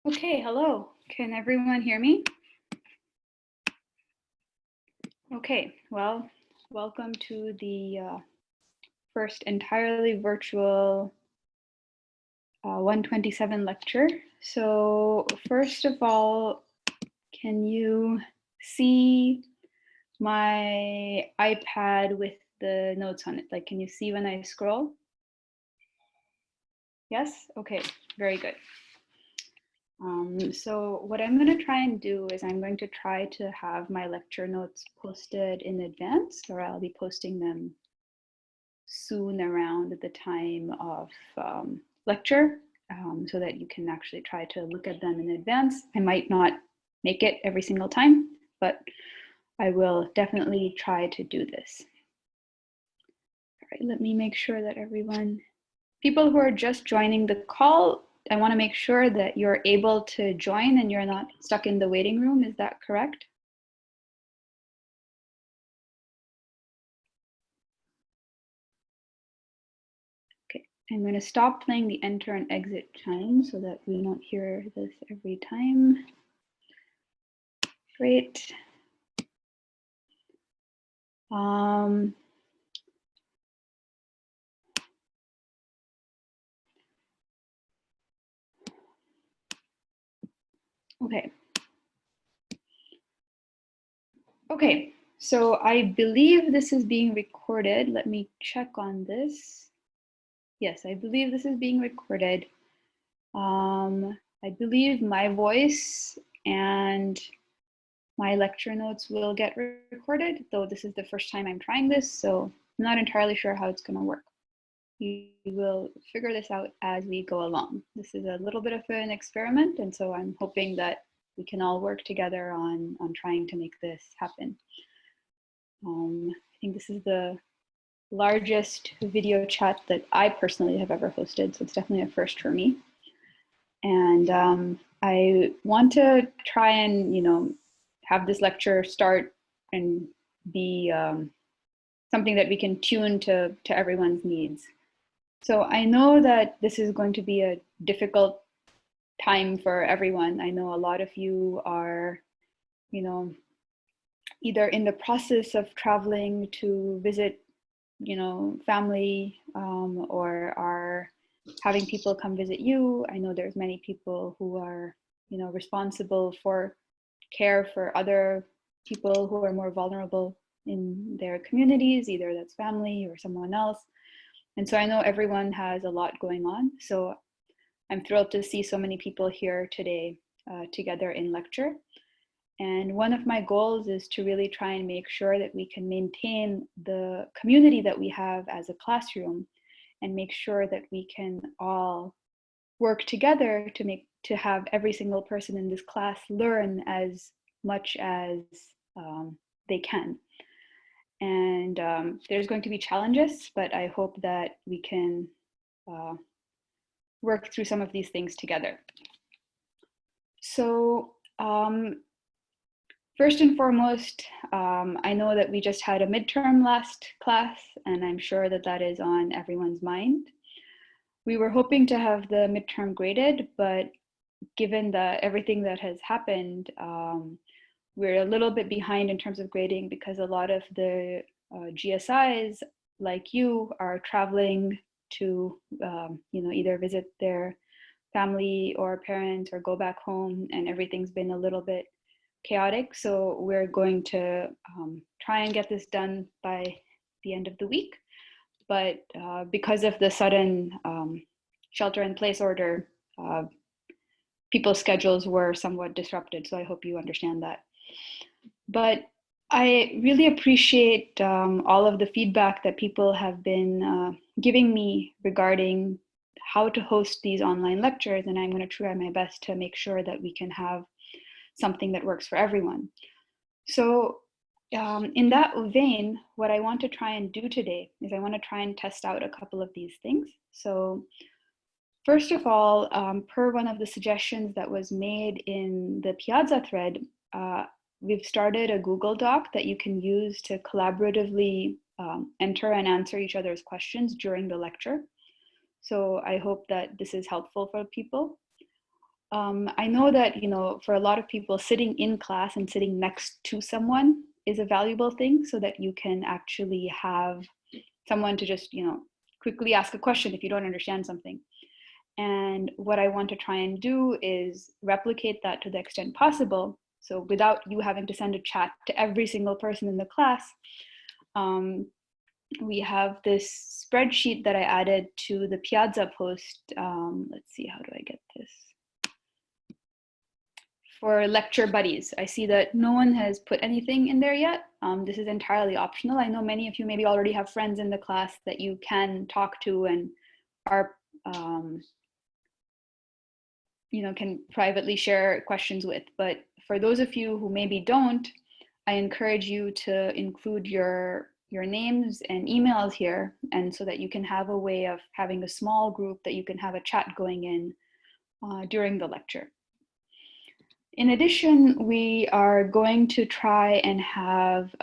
Okay, hello. Can everyone hear me? Okay, well, welcome to the first entirely virtual 127 lecture. So first of all, can you see my iPad with the notes on it? Like, can you see when I scroll? Yes? Okay, very good. So what I'm going to try and do is I'm going to try to have my lecture notes posted in advance, or I'll be posting them soon around the time of lecture, so that you can actually try to look at them in advance. I might not make it every single time, but I will definitely try to do this. All right, let me make sure that people who are just joining the call, I want to make sure that you're able to join and you're not stuck in the waiting room. Is that correct? Okay, I'm going to stop playing the enter and exit chime so that we don't hear this every time. Great. Okay. Okay, so I believe this is being recorded. Let me check on this. Yes, I believe this is being recorded. I believe my voice and my lecture notes will get recorded, though this is the first time I'm trying this, so I'm not entirely sure how it's going to work. We will figure this out as we go along. This is a little bit of an experiment, and so I'm hoping that we can all work together on trying to make this happen. I think this is the largest video chat that I personally have ever hosted, so it's definitely a first for me. And I want to try and, have this lecture start and be something that we can tune to everyone's needs. So I know that this is going to be a difficult time for everyone. I know a lot of you are, either in the process of traveling to visit, family, or are having people come visit you. I know there's many people who are, responsible for care for other people who are more vulnerable in their communities, either that's family or someone else. And so I know everyone has a lot going on. So I'm thrilled to see so many people here today together in lecture. And one of my goals is to really try and make sure that we can maintain the community that we have as a classroom and make sure that we can all work together to have every single person in this class learn as much as they can. And there's going to be challenges, but I hope that we can work through some of these things together. So first and foremost, I know that we just had a midterm last class, and I'm sure that that is on everyone's mind. We were hoping to have the midterm graded, but given everything that has happened, we're a little bit behind in terms of grading because a lot of the GSIs like you are traveling to either visit their family or parents or go back home, and everything's been a little bit chaotic. So we're going to try and get this done by the end of the week. But because of the sudden shelter in place order, people's schedules were somewhat disrupted. So I hope you understand that. But I really appreciate all of the feedback that people have been giving me regarding how to host these online lectures. And I'm going to try my best to make sure that we can have something that works for everyone. So in that vein, what I want to try and do today is I want to try and test out a couple of these things. So first of all, per one of the suggestions that was made in the Piazza thread, we've started a Google Doc that you can use to collaboratively enter and answer each other's questions during the lecture. So I hope that this is helpful for people. I know that, for a lot of people, sitting in class and sitting next to someone is a valuable thing so that you can actually have someone to just, quickly ask a question if you don't understand something. And what I want to try and do is replicate that to the extent possible. So without you having to send a chat to every single person in the class, we have this spreadsheet that I added to the Piazza post. Let's see, how do I get this? For lecture buddies. I see that no one has put anything in there yet. This is entirely optional. I know many of you maybe already have friends in the class that you can talk to and are, can privately share questions with. But for those of you who maybe don't, I encourage you to include your names and emails here, and so that you can have a way of having a small group that you can have a chat going in during the lecture. In addition, we are going to try and have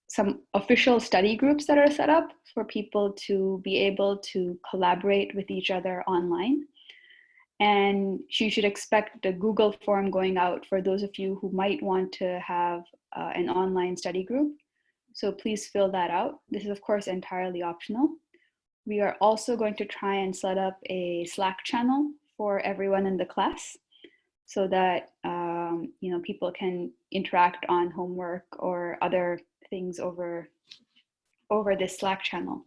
some official study groups that are set up for people to be able to collaborate with each other online. And you should expect a Google form going out for those of you who might want to have an online study group. So please fill that out. This is, of course, entirely optional. We are also going to try and set up a Slack channel for everyone in the class, so that people can interact on homework or other things over this Slack channel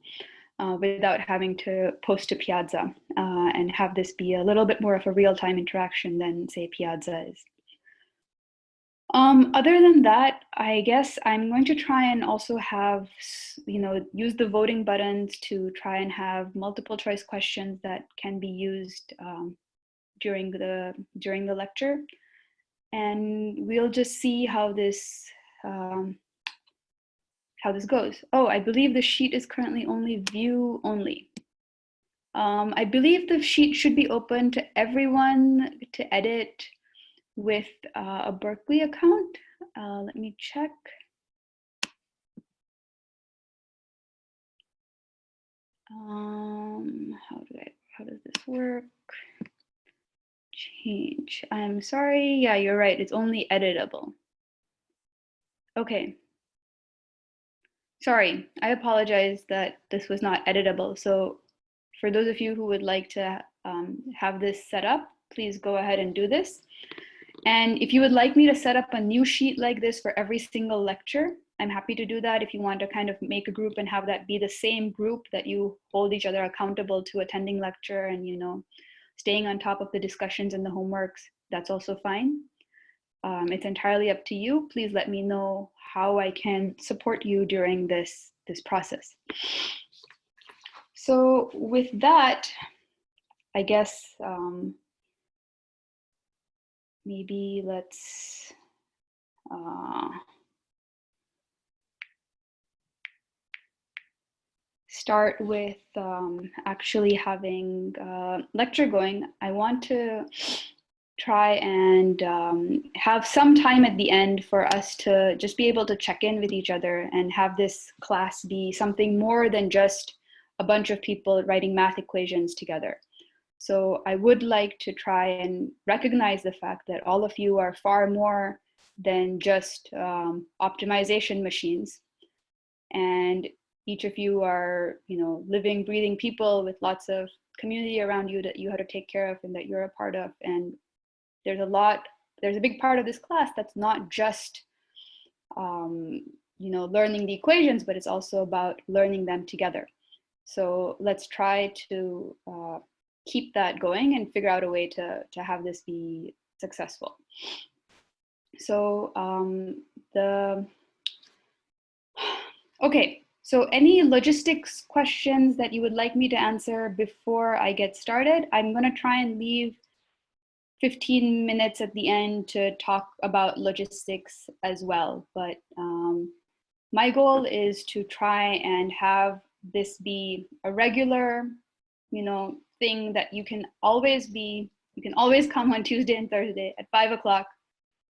without having to post to Piazza, and have this be a little bit more of a real-time interaction than, say, Piazza is. Other than that, I guess I'm going to try and also have, use the voting buttons to try and have multiple choice questions that can be used during the lecture, and we'll just see how this goes. Oh, I believe the sheet is currently only view only. I believe the sheet should be open to everyone to edit with a Berkeley account. Let me check. How does this work? Change. I'm sorry. Yeah, you're right. It's only editable. Okay. Sorry, I apologize that this was not editable. So for those of you who would like to have this set up, please go ahead and do this. And if you would like me to set up a new sheet like this for every single lecture, I'm happy to do that. If you want to kind of make a group and have that be the same group that you hold each other accountable to attending lecture and, staying on top of the discussions and the homeworks, that's also fine. It's entirely up to you. Please let me know how I can support you during this process. So with that, I guess maybe let's start with actually having lecture going. I want to try and have some time at the end for us to just be able to check in with each other and have this class be something more than just a bunch of people writing math equations together. So I would like to try and recognize the fact that all of you are far more than just optimization machines. And each of you are, living, breathing people with lots of community around you that you have to take care of and that you're a part of. And there's a big part of this class that's not just, learning the equations, but it's also about learning them together. So let's try to keep that going and figure out a way to have this be successful. So okay, so any logistics questions that you would like me to answer before I get started? I'm going to try and leave 15 minutes at the end to talk about logistics as well. But my goal is to try and have this be a regular, thing that you can always come on Tuesday and Thursday at 5 o'clock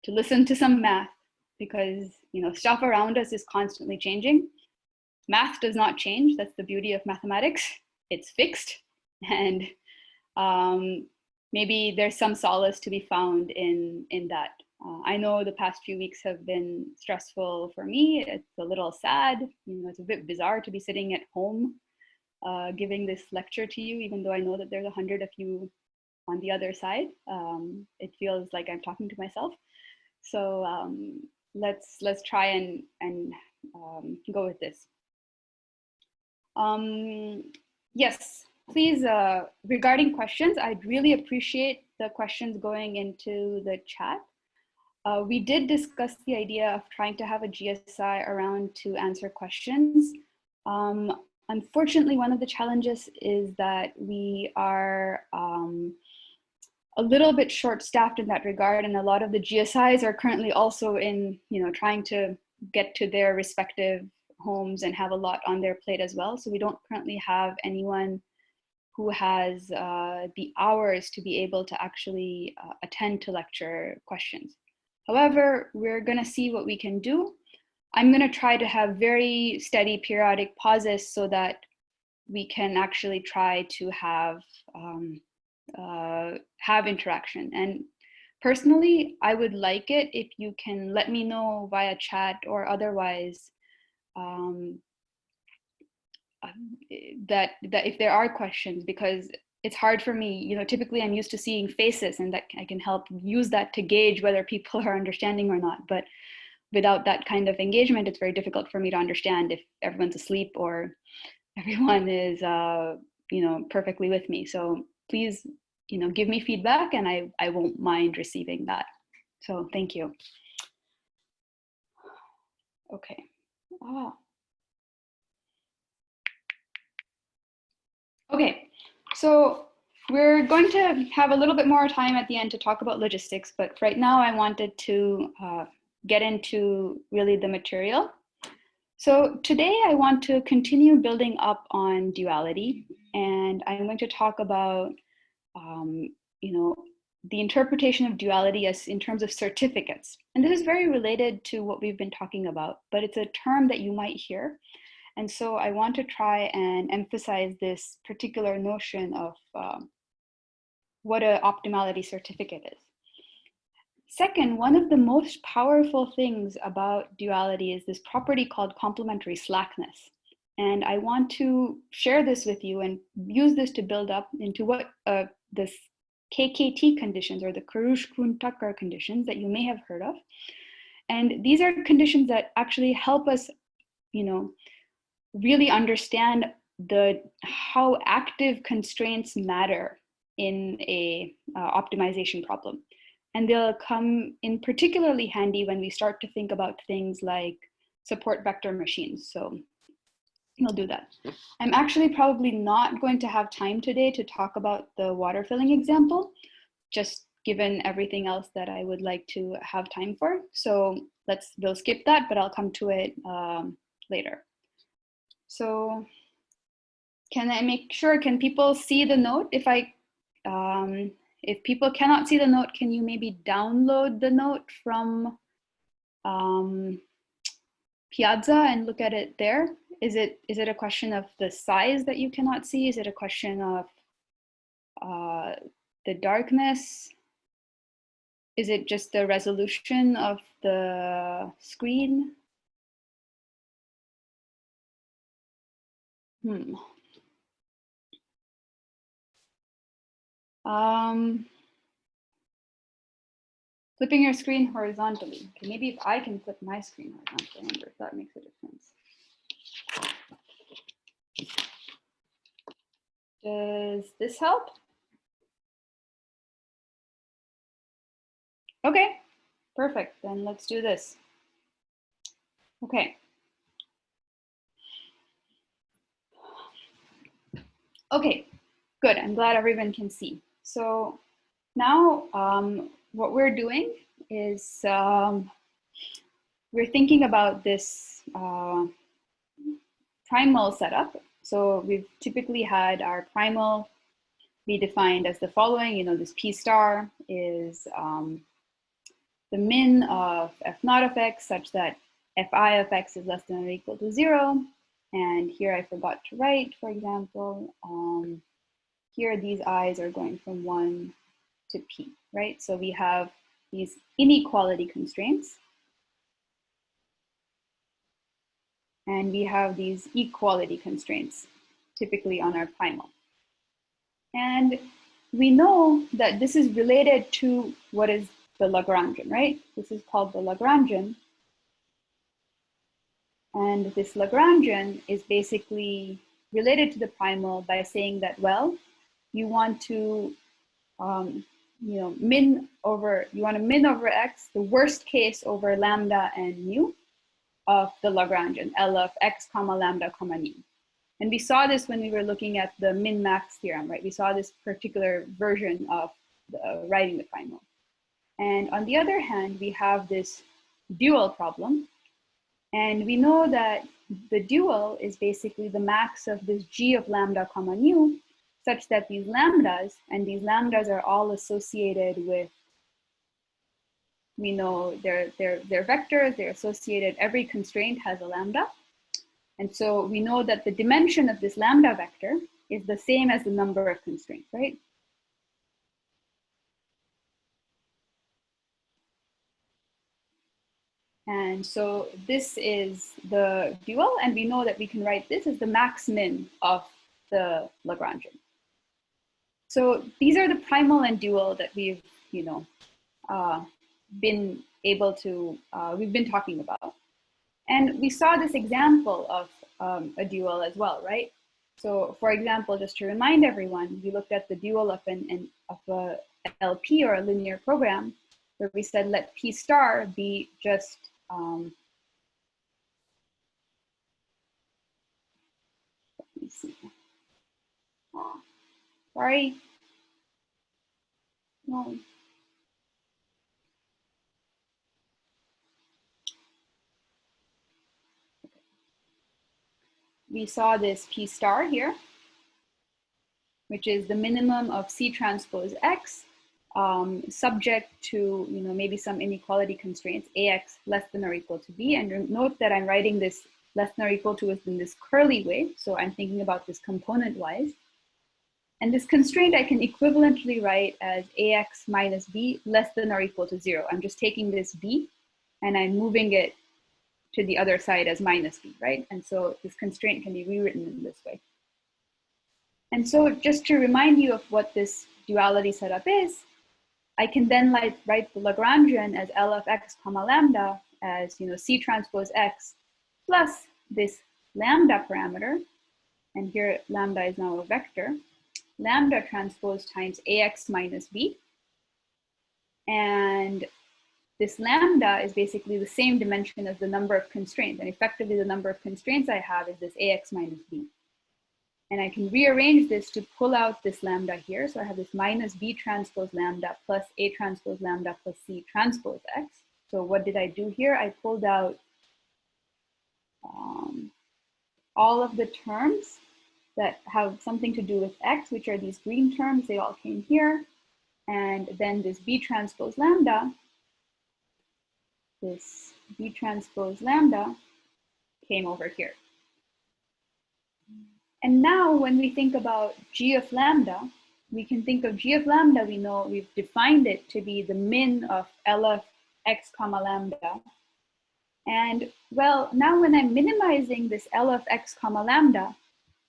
to listen to some math, because, stuff around us is constantly changing. Math does not change. That's the beauty of mathematics. It's fixed. And maybe there's some solace to be found in that. I know the past few weeks have been stressful for me. It's a little sad. It's a bit bizarre to be sitting at home giving this lecture to you, even though I know that there's 100 of you on the other side. It feels like I'm talking to myself. So let's try and go with this. Yes, please, regarding questions, I'd really appreciate the questions going into the chat. We did discuss the idea of trying to have a GSI around to answer questions. Unfortunately, one of the challenges is that we are a little bit short-staffed in that regard, and a lot of the GSIs are currently also in, trying to get to their respective homes and have a lot on their plate as well. So we don't currently have anyone who has the hours to be able to actually attend to lecture questions. However, we're going to see what we can do. I'm going to try to have very steady periodic pauses so that we can actually try to have interaction. And personally, I would like it if you can let me know via chat or otherwise that if there are questions, because it's hard for me. Typically I'm used to seeing faces, and that I can help use that to gauge whether people are understanding or not. But without that kind of engagement, it's very difficult for me to understand if everyone's asleep or everyone is perfectly with me. So please, give me feedback, and I won't mind receiving that. So thank you. Okay. Okay, so we're going to have a little bit more time at the end to talk about logistics, but right now I wanted to get into really the material. So today I want to continue building up on duality, and I'm going to talk about, the interpretation of duality as in terms of certificates. And this is very related to what we've been talking about, but it's a term that you might hear. And so I want to try and emphasize this particular notion of what an optimality certificate is. Second, one of the most powerful things about duality is this property called complementary slackness. And I want to share this with you and use this to build up into what this KKT conditions, or the Karush-Kuhn-Tucker conditions that you may have heard of. And these are conditions that actually help us, really understand how active constraints matter in a optimization problem. And they'll come in particularly handy when we start to think about things like support vector machines. So we'll do that. I'm actually probably not going to have time today to talk about the water filling example, just given everything else that I would like to have time for. So we'll skip that, but I'll come to it later. So can I make sure, can people see the note? If people cannot see the note, can you maybe download the note from Piazza and look at it there? Is it a question of the size that you cannot see? Is it a question of the darkness? Is it just the resolution of the screen? Flipping your screen horizontally. Okay, maybe if I can flip my screen horizontally, I wonder if that makes a difference. Does this help? Okay, perfect. Then let's do this. Okay. Okay, good. I'm glad everyone can see. So now what we're doing is we're thinking about this primal setup. So we've typically had our primal be defined as the following. This P star is the min of f naught of x such that fi of x is less than or equal to 0. And here I forgot to write, for example, here these i's are going from 1 to P, right? So we have these inequality constraints, and we have these equality constraints, typically on our primal. And we know that this is related to what is the Lagrangian, right? This is called the Lagrangian. And this Lagrangian is basically related to the primal by saying that, well, you want to min over x, the worst case over lambda and mu of the Lagrangian, L of x comma lambda comma nu. And we saw this when we were looking at the min-max theorem, right? We saw this particular version of writing the primal. And on the other hand, we have this dual problem. And we know that the dual is basically the max of this g of lambda comma nu, such that these lambdas, and these lambdas are all associated with, we know they're vectors, they're associated, every constraint has a lambda. And so we know that the dimension of this lambda vector is the same as the number of constraints, right? And so this is the dual, and we know that we can write this as the max min of the Lagrangian. So these are the primal and dual that we've, been able to, we've been talking about. And we saw this example of a dual as well, right? So for example, just to remind everyone, we looked at the dual of a LP, or a linear program, where we said let P star be just let me see. Oh, sorry. No. We saw this P star here, which is the minimum of C transpose X, subject to maybe some inequality constraints, AX less than or equal to B. And note that I'm writing this less than or equal to in this curly way. So I'm thinking about this component-wise. And this constraint I can equivalently write as AX minus B less than or equal to 0. I'm just taking this B and I'm moving it to the other side as minus B, right? And so this constraint can be rewritten in this way. And so just to remind you of what this duality setup is, I can then write the Lagrangian as L of x comma lambda as C transpose X plus this lambda parameter. And here lambda is now a vector. Lambda transpose times AX minus B. And this lambda is basically the same dimension as the number of constraints. And effectively the number of constraints I have is this AX minus B. And I can rearrange this to pull out this lambda here. So I have this minus B transpose lambda plus A transpose lambda plus C transpose X. So what did I do here? I pulled out all of the terms that have something to do with X, which are these green terms. They all came here. And then this B transpose lambda, came over here. And now when we think about G of lambda, we can think of G of lambda, we know we've defined it to be the min of L of x comma lambda. And well, now when I'm minimizing this L of x comma lambda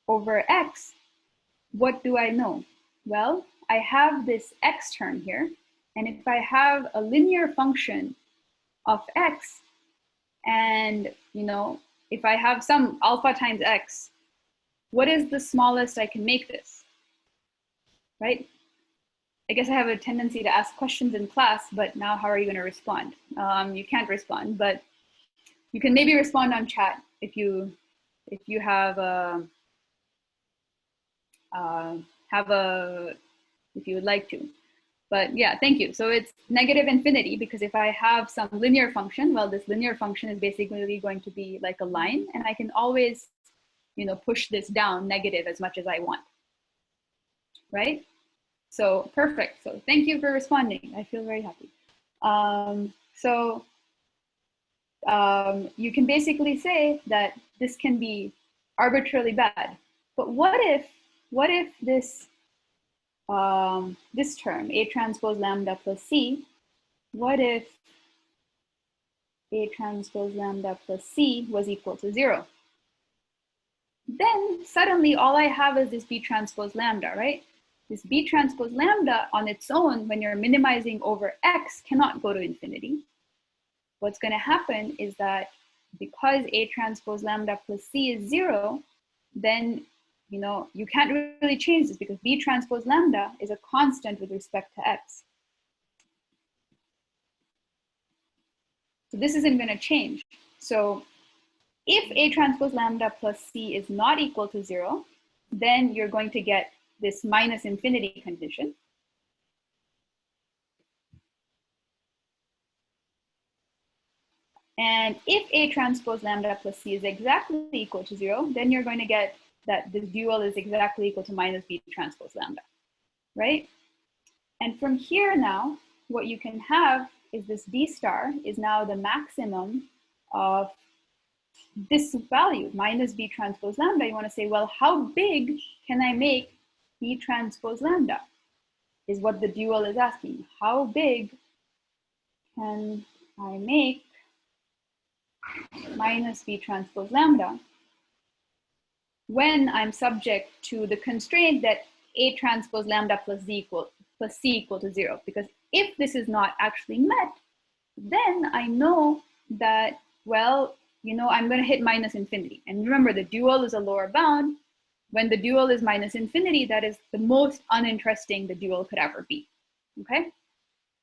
over X, what do I know? Well, I have this X term here. And if I have a linear function of X, and if I have some alpha times X, what is the smallest I can make this, right? I guess I have a tendency to ask questions in class, but now how are you going to respond? You can't respond, but you can maybe respond on chat if you have if you would like to. But yeah, thank you. So it's negative infinity, because if I have some linear function, well, this linear function is basically going to be like a line, and I can always push this down negative as much as I want, right? So perfect. So thank you for responding. I feel very happy. You can basically say that this can be arbitrarily bad. But what if this this term, A transpose lambda plus C, what if A transpose lambda plus C was equal to 0? Then suddenly all I have is this B transpose lambda, right? This B transpose lambda on its own, when you're minimizing over X, cannot go to infinity. What's going to happen is that because A transpose lambda plus C is 0, then you can't really change this because B transpose lambda is a constant with respect to X. So this isn't going to change. So if A transpose lambda plus C is not equal to 0, then you're going to get this minus infinity condition. And if A transpose lambda plus C is exactly equal to 0, then you're going to get that the dual is exactly equal to minus B transpose lambda, right? And from here now, what you can have is this D star is now the maximum of this value, minus B transpose lambda. You want to say, well, how big can I make B transpose lambda? Is what the dual is asking. How big can I make minus B transpose lambda when I'm subject to the constraint that A transpose lambda plus C equal to 0? Because if this is not actually met, then I know that, well, I'm going to hit minus infinity. And remember, the dual is a lower bound. When the dual is minus infinity, that is the most uninteresting the dual could ever be, okay?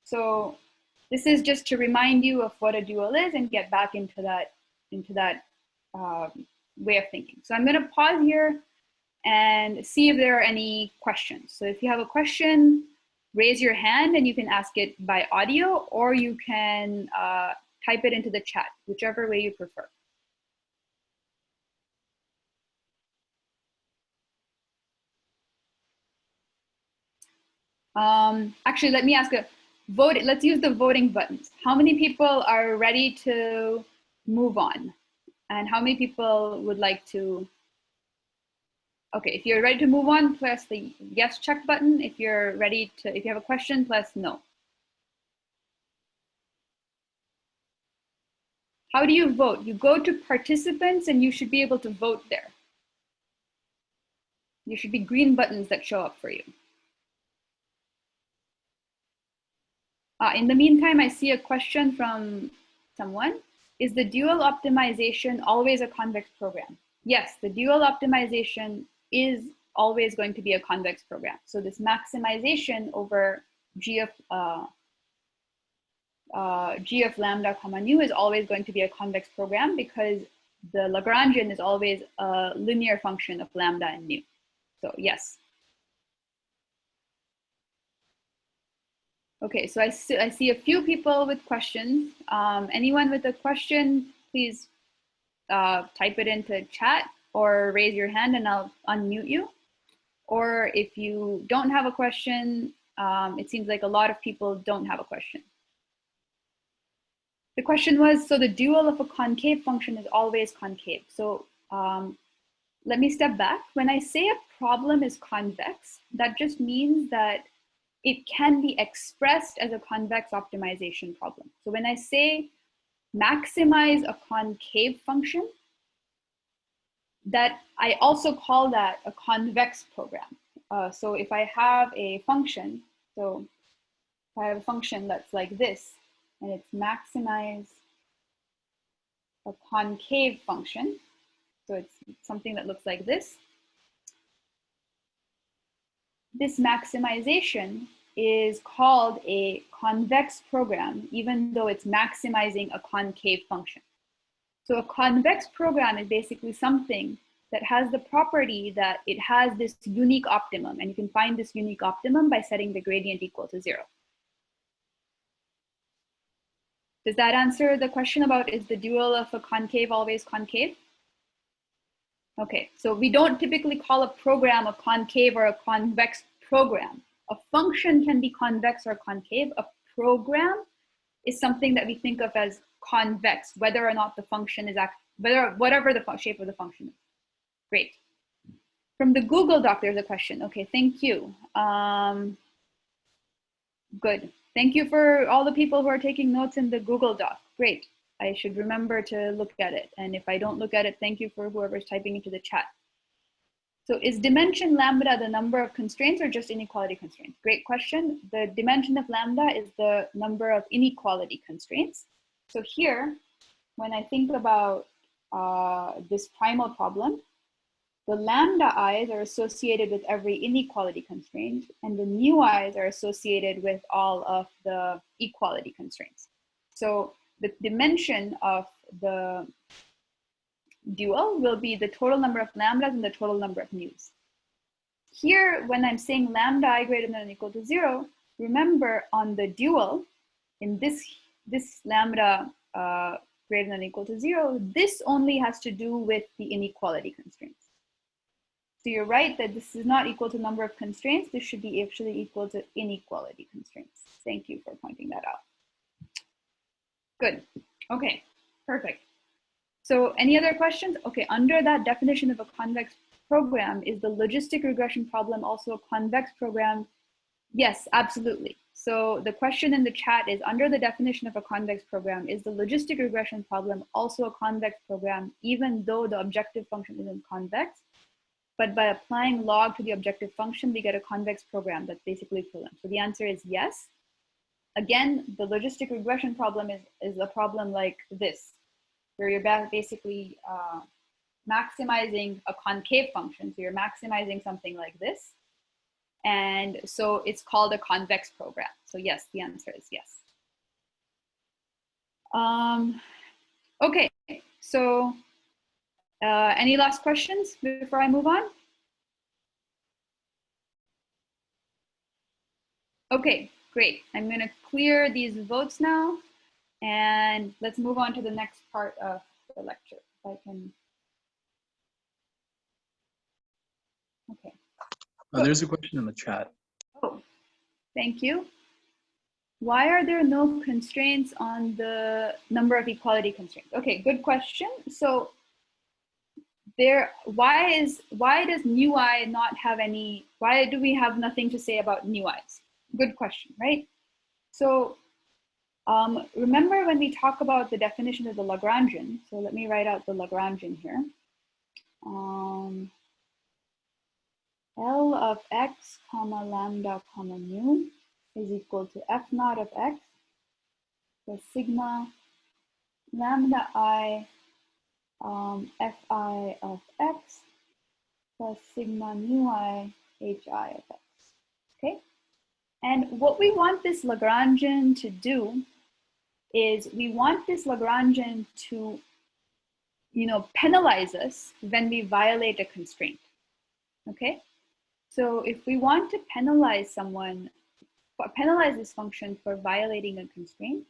So this is just to remind you of what a dual is and get back into that way of thinking. So I'm going to pause here and see if there are any questions. So if you have a question, raise your hand and you can ask it by audio, or you can type it into the chat, whichever way you prefer. Actually, let me ask a vote. Let's use the voting buttons. How many people are ready to move on? And how many people would like to? Okay, if you're ready to move on, press the yes check button. If you're ready to, if you have a question, press no. How do you vote? You go to participants and you should be able to vote there. There should be green buttons that show up for you. In the meantime, I see a question from someone. Is the dual optimization always a convex program? Yes, the dual optimization is always going to be a convex program. So this maximization over G of lambda comma nu is always going to be a convex program because the Lagrangian is always a linear function of lambda and nu. So yes. Okay, so I see a few people with questions. Anyone with a question, please type it into chat or raise your hand and I'll unmute you. Or if you don't have a question, it seems like a lot of people don't have a question. The question was, so the dual of a concave function is always concave. So let me step back. When I say a problem is convex, that just means that it can be expressed as a convex optimization problem. So when I say maximize a concave function, that I also call that a convex program. So if I have a function, so if I have a function that's like this, and it's maximize a concave function, so it's something that looks like this. This maximization is called a convex program, even though it's maximizing a concave function. So a convex program is basically something that has the property that it has this unique optimum, and you can find this unique optimum by setting the gradient equal to 0. Does that answer the question about is the dual of a concave always concave? Okay, so we don't typically call a program a concave or a convex program. A function can be convex or concave. A program is something that we think of as convex, whether or not the function is whatever the shape of the function is. Great. From the Google Doc, there's a question. Okay, thank you. Good. Thank you for all the people who are taking notes in the Google Doc. Great. I should remember to look at it. And if I don't look at it, thank you for whoever's typing into the chat. So is dimension lambda the number of constraints or just inequality constraints? Great question. The dimension of lambda is the number of inequality constraints. So here, when I think about this primal problem, the lambda i's are associated with every inequality constraint, and the mu i's are associated with all of the equality constraints. So the dimension of the dual will be the total number of lambdas and the total number of mu's. Here, when I'm saying lambda I greater than or equal to 0, remember on the dual, in this lambda greater than or equal to 0, this only has to do with the inequality constraints. So you're right that this is not equal to number of constraints. This should be actually equal to inequality constraints. Thank you for pointing that out. Good. Okay, perfect. So any other questions? Okay, under that definition of a convex program, is the logistic regression problem also a convex program? Yes, absolutely. So the question in the chat is, under the definition of a convex program, is the logistic regression problem also a convex program, even though the objective function isn't convex? But by applying log to the objective function, we get a convex program that's basically equivalent. So the answer is yes. Again, the logistic regression problem is a problem like this, where you're basically maximizing a concave function. So you're maximizing something like this. And so it's called a convex program. So yes, the answer is yes. Okay, so any last questions before I move on? Okay, great. I'm going to clear these votes now, and let's move on to the next part of the lecture. If I can. Okay. There's a question in the chat. Oh, thank you. Why are there no constraints on the number of equality constraints? Okay, good question. So why does mu I not have any, why do we have nothing to say about mu i's? Good question, right? So remember when we talk about the definition of the Lagrangian, so let me write out the Lagrangian here. L of x comma lambda comma mu is equal to f naught of x plus sigma lambda I fi of x plus sigma mu I hi of x, okay? And what we want this Lagrangian to do is we want this Lagrangian to, penalize us when we violate a constraint, okay? So if we want to penalize this function for violating a constraint,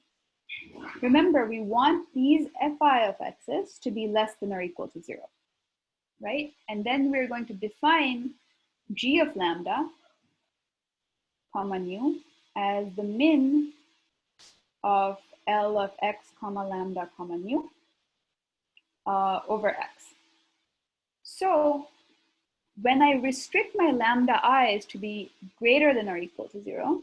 remember, we want these fi of x's to be less than or equal to 0, right? And then we're going to define g of lambda, comma nu, as the min of L of x, comma lambda, comma nu, over x. So when I restrict my lambda i's to be greater than or equal to 0,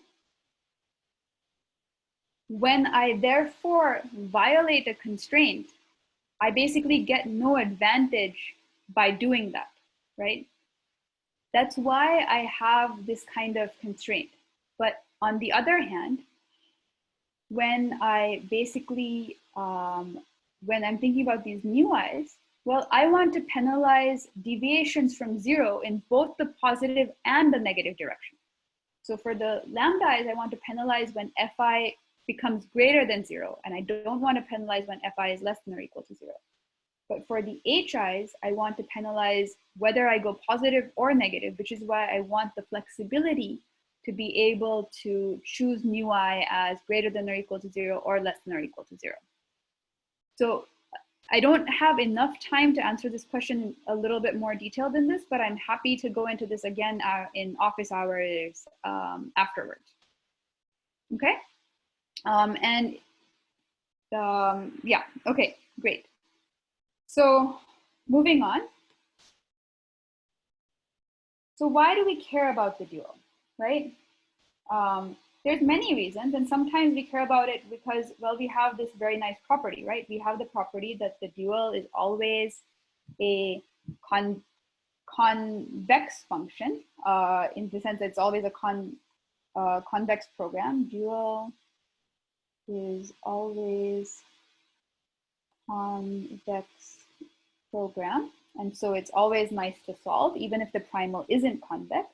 when I therefore violate a constraint, I basically get no advantage by doing that, right? That's why I have this kind of constraint. But on the other hand, when I basically, when I'm thinking about these mu i's, well, I want to penalize deviations from 0 in both the positive and the negative direction. So for the lambda i's, I want to penalize when fi becomes greater than 0, and I don't want to penalize when fi is less than or equal to 0. But for the hi's, I want to penalize whether I go positive or negative, which is why I want the flexibility to be able to choose mu I as greater than or equal to 0 or less than or equal to 0. So I don't have enough time to answer this question a little bit more detailed than this, but I'm happy to go into this again in office hours afterwards. Okay? Yeah, okay, great. So moving on. So why do we care about the dual, right? There's many reasons, and sometimes we care about it because, well, we have this very nice property, right? We have the property that the dual is always a convex function, in the sense that it's always a convex program. Dual is always convex program, and so it's always nice to solve, even if the primal isn't convex.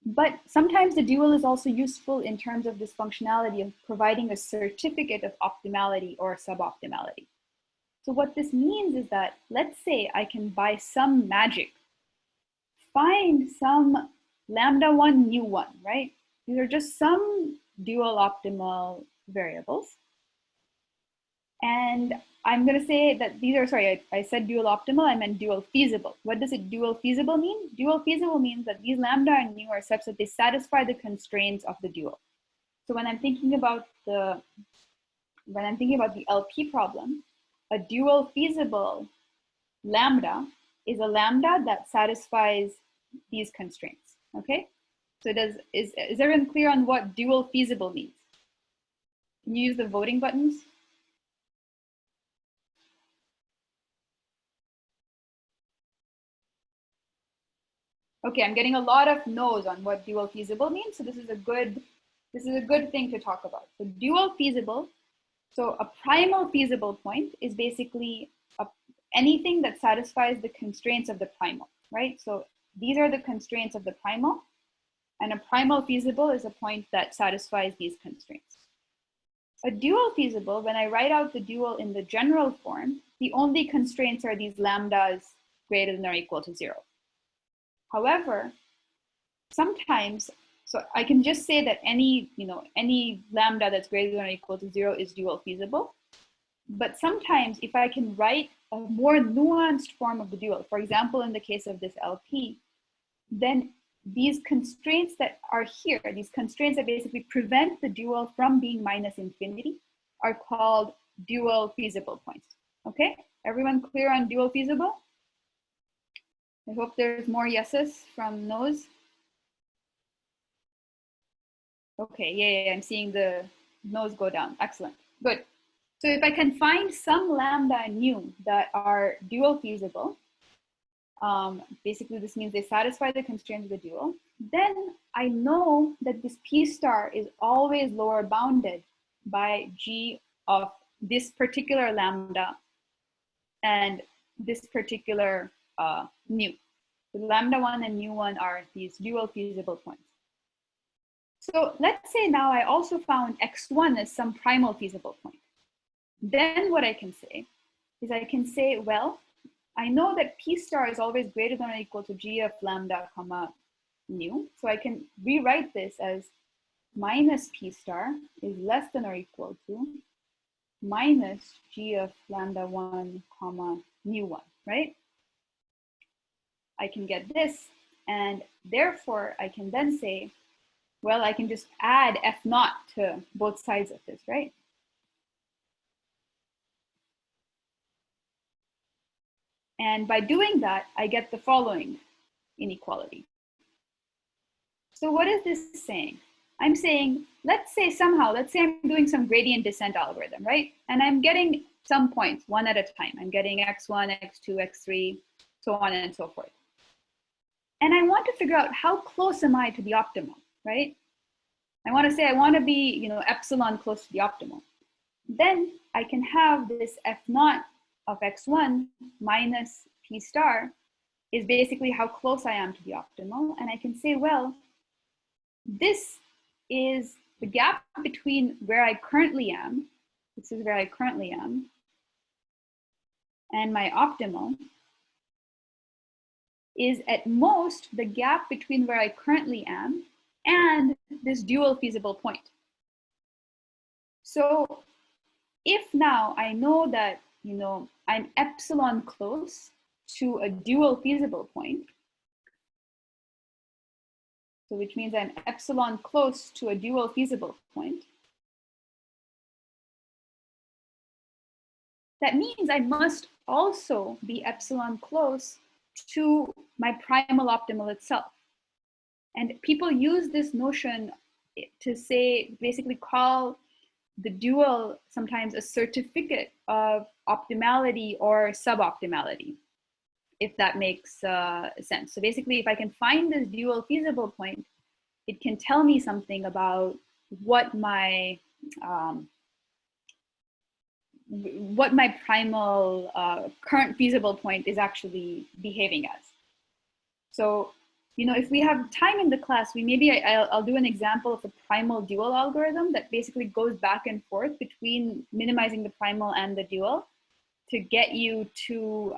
But sometimes the dual is also useful in terms of this functionality of providing a certificate of optimality or suboptimality. So what this means is that, let's say I can, by some magic, find some lambda 1, mu 1, right? These are just some dual optimal variables. And I'm going to say that these are, sorry, I said dual optimal, I meant dual feasible. What does it dual feasible mean? Dual feasible means that these lambda and mu are such that they satisfy the constraints of the dual. So when I'm thinking about the LP problem, a dual feasible lambda is a lambda that satisfies these constraints, okay? So is everyone clear on what dual feasible means? Can you use the voting buttons? Okay, I'm getting a lot of no's on what dual feasible means, so this is a good thing to talk about. So dual feasible, so a primal feasible point is basically anything that satisfies the constraints of the primal, right? So these are the constraints of the primal, and a primal feasible is a point that satisfies these constraints. A dual feasible, when I write out the dual in the general form, the only constraints are these lambdas greater than or equal to 0. However, sometimes, so I can just say that any lambda that's greater than or equal to 0 is dual feasible. But sometimes if I can write a more nuanced form of the dual, for example, in the case of this LP, then these constraints that are here, these constraints that basically prevent the dual from being minus infinity, are called dual feasible points. Okay, everyone clear on dual feasible? I hope there's more yeses from no's. Okay, yeah, I'm seeing the no's go down. Excellent, good. So if I can find some lambda and mu that are dual feasible, basically this means they satisfy the constraints of the dual, then I know that this P star is always lower bounded by G of this particular lambda and this particular mu. The lambda 1 and mu 1 are these dual feasible points. So let's say now I also found x1 as some primal feasible point. Then what I can say is I can say, well, I know that P star is always greater than or equal to G of lambda comma mu. So I can rewrite this as minus P star is less than or equal to minus G of lambda 1 comma mu 1, right? I can get this, and therefore I can then say, well, I can just add F naught to both sides of this, right? And by doing that, I get the following inequality. So what is this saying? I'm saying, let's say I'm doing some gradient descent algorithm, right? And I'm getting some points one at a time. I'm getting x1, x2, x3, so on and so forth. And I want to figure out how close am I to the optimal, right? I want to say I want to be, epsilon close to the optimal. Then I can have this f naught of x1 minus p star is basically how close I am to the optimal. And I can say, well, this is the gap between where I currently am, this is where I currently am, and my optimal is at most the gap between where I currently am and this dual feasible point. So if now I know that, I'm epsilon close to a dual feasible point, so which means I'm epsilon close to a dual feasible point, that means I must also be epsilon close to my primal optimal itself. And people use this notion to say, basically call the dual sometimes a certificate of optimality or suboptimality, if that makes sense. So basically, if I can find this dual feasible point, it can tell me something about what my primal current feasible point is actually behaving as. So, if we have time in the class, I'll do an example of a primal dual algorithm that basically goes back and forth between minimizing the primal and the dual to get you to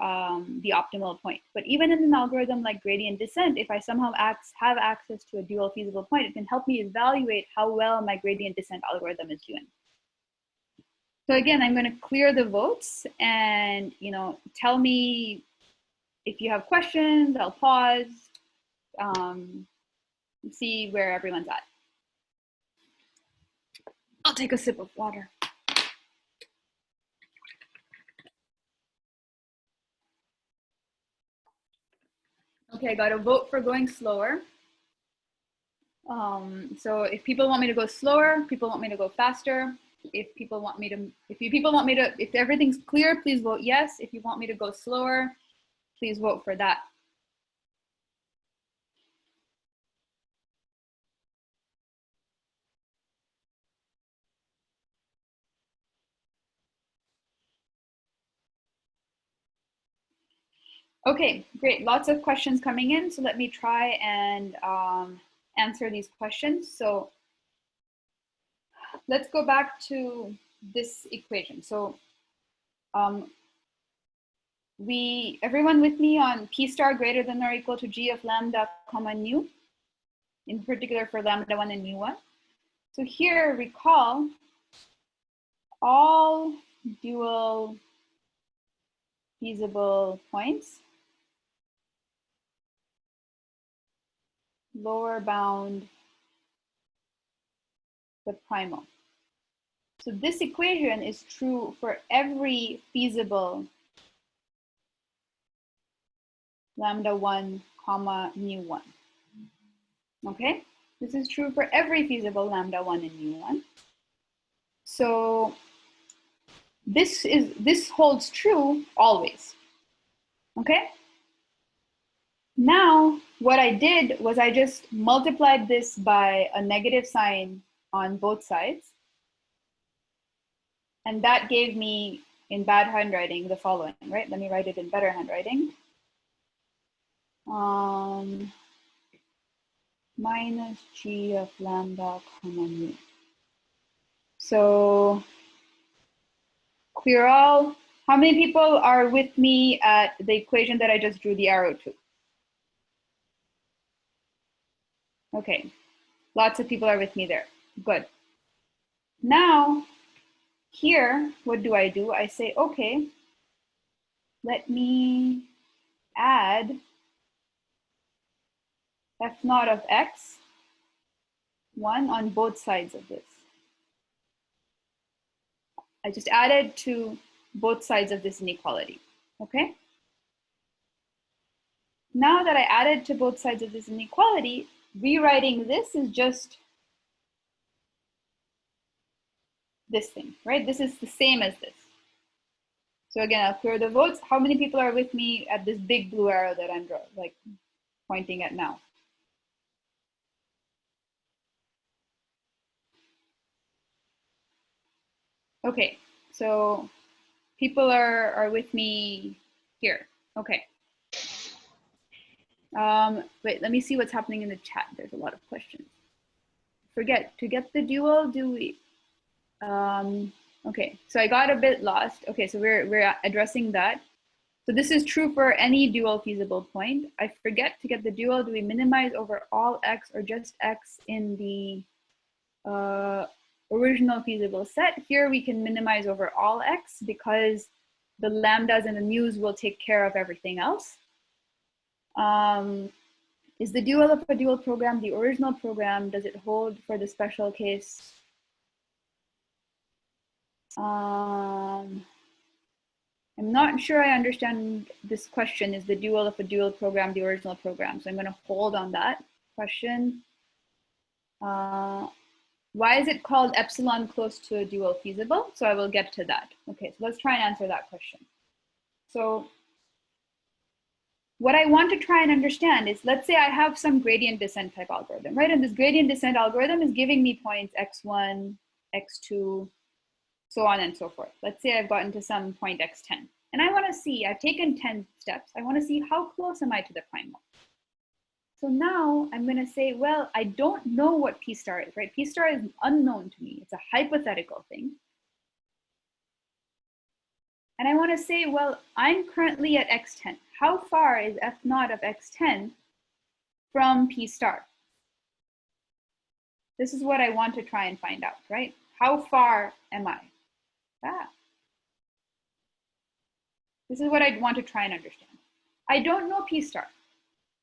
the optimal point. But even in an algorithm like gradient descent, if I somehow have access to a dual feasible point, it can help me evaluate how well my gradient descent algorithm is doing. So again, I'm going to clear the votes and, tell me if you have questions. I'll pause, see where everyone's at. I'll take a sip of water. Okay, I got a vote for going slower. So if people want me to go slower, people want me to go faster. If everything's clear, please vote yes. If you want me to go slower, please vote for that. Okay, great. Lots of questions coming in. So let me try and answer these questions. So let's go back to this equation. So everyone with me on P star greater than or equal to G of lambda comma nu, in particular for lambda 1 and nu1. So here, recall all dual feasible points, lower bound the primal. So this equation is true for every feasible lambda 1 comma nu 1. Okay, this is true for every feasible lambda 1 and nu 1. So this holds true always. Okay, now what I did was I just multiplied this by a negative sign on both sides, and that gave me, in bad handwriting, the following, right? Let me write it in better handwriting. Minus G of lambda comma mu. So clear all. How many people are with me at the equation that I just drew the arrow to? Okay, lots of people are with me there. Good. Now, here, what do? I say, okay, let me add f naught of x 1 on both sides of this. I just added to both sides of this inequality, okay? Now that I added to both sides of this inequality, rewriting this is just this thing, right? This is the same as this. So again, I'll clear the votes. How many people are with me at this big blue arrow that I'm pointing at now? Okay, so people are with me here. Okay. Wait, let me see what's happening in the chat. There's a lot of questions. Forget, to get the dual, do we? Okay, so I got a bit lost. Okay, so we're addressing that. So this is true for any dual feasible point. I forget, to get the dual, do we minimize over all x or just x in the original feasible set? Here we can minimize over all x because the lambdas and the mu's will take care of everything else. Is the dual of a dual program the original program? Does it hold for the special case? I'm not sure I understand this question. Is the dual of a dual program the original program? So I'm going to hold on that. question. Why is it called epsilon close to a dual feasible? So I will get to that. Okay, so let's try and answer that question. So what I want to try and understand is, let's say I have some gradient descent type algorithm, right? And this gradient descent algorithm is giving me points x1, x2, so on and so forth. Let's say I've gotten to some point x10. And I want to see, I've taken 10 steps. I want to see how close am I to the primal. So now I'm going to say, well, I don't know what P star is, right? P star is unknown to me. It's a hypothetical thing. And I want to say, well, I'm currently at x10. How far is f naught of x10 from P star? This is what I want to try and find out, right? How far am I? This is what I want to try and understand. I don't know P star.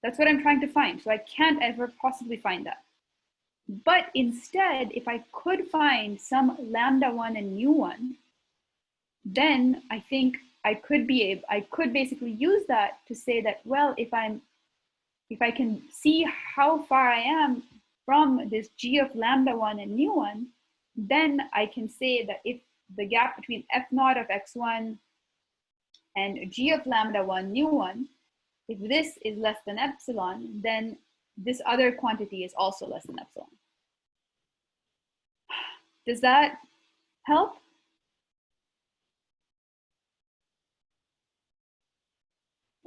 That's what I'm trying to find. So I can't ever possibly find that. But instead, if I could find some lambda 1 and mu 1, then I think I could basically use that to say that, well, if I can see how far I am from this g of lambda 1 and mu 1, then I can say that if the gap between f naught of x1 and g of lambda 1 mu 1, if this is less than epsilon, then this other quantity is also less than epsilon. Does that help?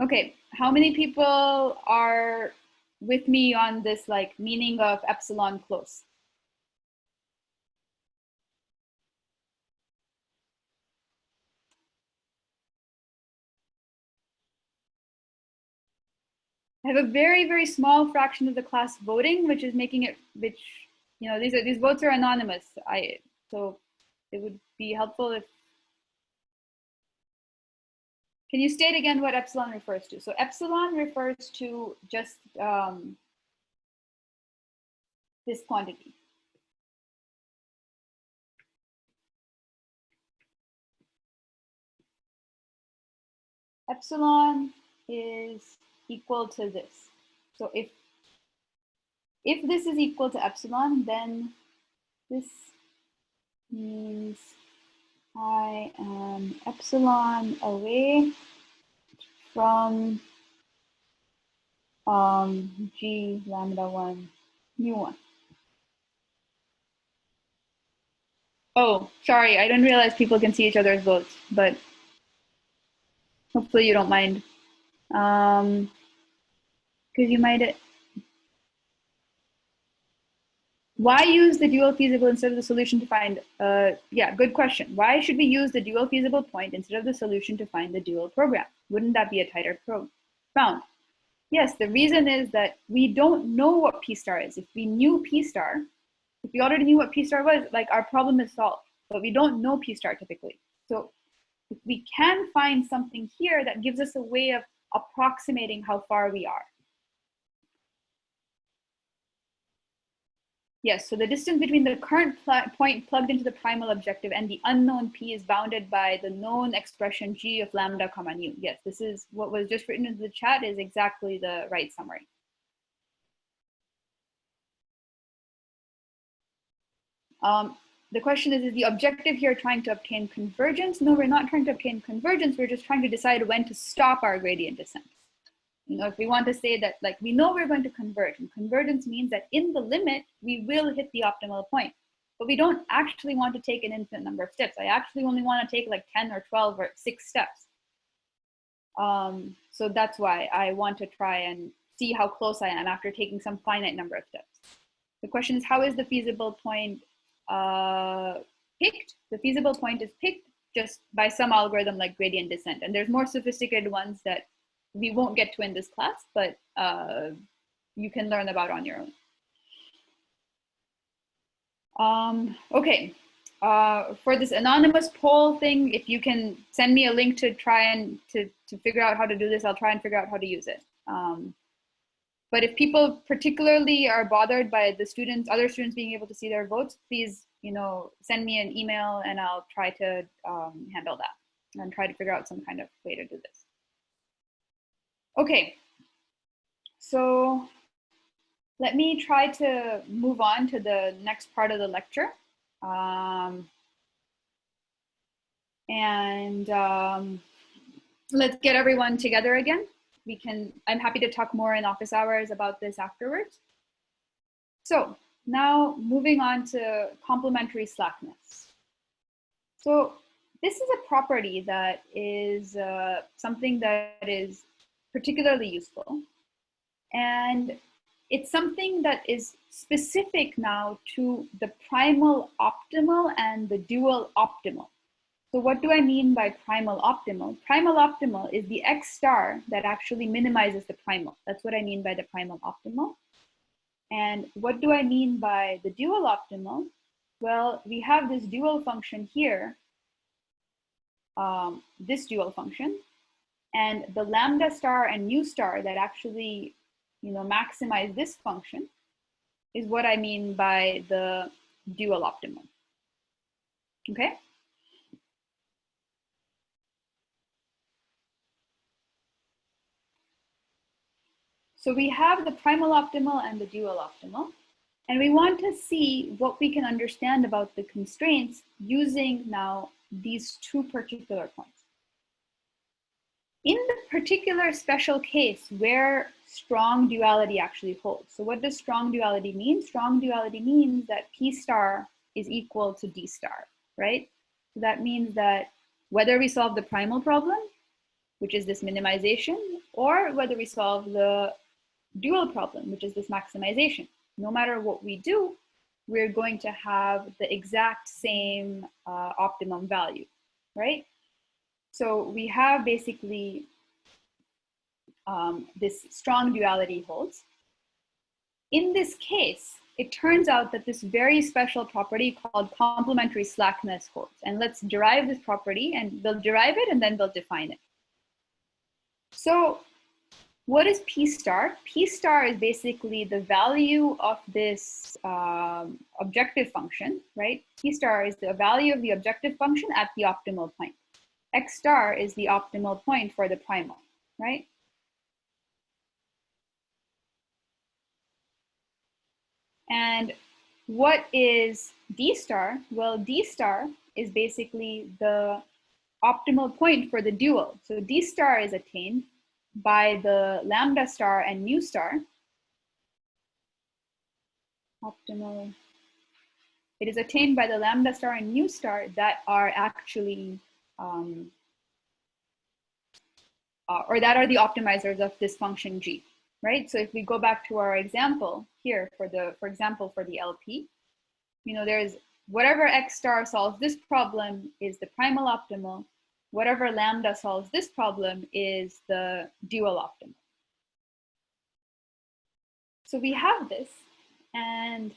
Okay, how many people are with me on this like meaning of epsilon close? I have a very, very small fraction of the class voting, which is making it, these votes are anonymous. So it would be helpful if, can you state again what epsilon refers to? So epsilon refers to just this quantity. Epsilon is equal to this. So if this is equal to epsilon, then this means I am epsilon away from g lambda 1 mu 1. Oh, sorry, I didn't realize people can see each other's votes, but hopefully you don't mind. Because you might. Why use the dual feasible instead of the solution to find, yeah, good question. Why should we use the dual feasible point instead of the solution to find the dual program? Wouldn't that be a tighter bound? Yes, the reason is that we don't know what P star is. If we knew P star, if we already knew what P star was, like our problem is solved, but we don't know P star typically. So if we can find something here that gives us a way of approximating how far we are. Yes, so the distance between the current point plugged into the primal objective and the unknown P is bounded by the known expression G of lambda comma nu. Yes, this is what was just written into the chat is exactly the right summary. The question is the objective here trying to obtain convergence? No, we're not trying to obtain convergence. We're just trying to decide when to stop our gradient descent. You know, if we want to say that, like, we know we're going to converge, and convergence means that in the limit, we will hit the optimal point. But we don't actually want to take an infinite number of steps. I actually only want to take like 10 or 12 or 6 steps. So that's why I want to try and see how close I am after taking some finite number of steps. The question is, how is the feasible point picked? The feasible point is picked just by some algorithm like gradient descent. And there's more sophisticated ones that we won't get to in this class, but you can learn about on your own. Okay, for this anonymous poll thing, if you can send me a link to try and to figure out how to do this, I'll try and figure out how to use it. But if people particularly are bothered by the students, other students being able to see their votes, please, you know, send me an email and I'll try to handle that and try to figure out some kind of way to do this. Okay, so let me try to move on to the next part of the lecture. Let's get everyone together again. I'm happy to talk more in office hours about this afterwards. So now moving on to complementary slackness. So this is a property that is something that is particularly useful. And it's something that is specific now to the primal optimal and the dual optimal. So what do I mean by primal optimal? Primal optimal is the X star that actually minimizes the primal. That's what I mean by the primal optimal. And what do I mean by the dual optimal? Well, we have this dual function here, this dual function, and the lambda star and mu star that actually, maximize this function is what I mean by the dual optimal. Okay? So we have the primal optimal and the dual optimal, and we want to see what we can understand about the constraints using now these two particular points. In the particular special case where strong duality actually holds. So what does strong duality mean? Strong duality means that P star is equal to D star, right? So that means that whether we solve the primal problem, which is this minimization, or whether we solve the dual problem, which is this maximization, no matter what we do, we're going to have the exact same optimum value, right? So we have basically this strong duality holds. In this case, it turns out that this very special property called complementary slackness holds. And let's derive this property, and they'll derive it and then they'll define it. So what is P star? P star is basically the value of this objective function, right? P star is the value of the objective function at the optimal point. X star is the optimal point for the primal, right? And what is D star? Well, D star is basically the optimal point for the dual. So D star is attained by the lambda star and mu star. Optimal. It is attained by the lambda star and mu star that are actually, or that are the optimizers of this function G, right? So if we go back to our example here for example, for the LP, there's whatever X star solves this problem is the primal optimal. Whatever lambda solves this problem is the dual optimal. So we have this, and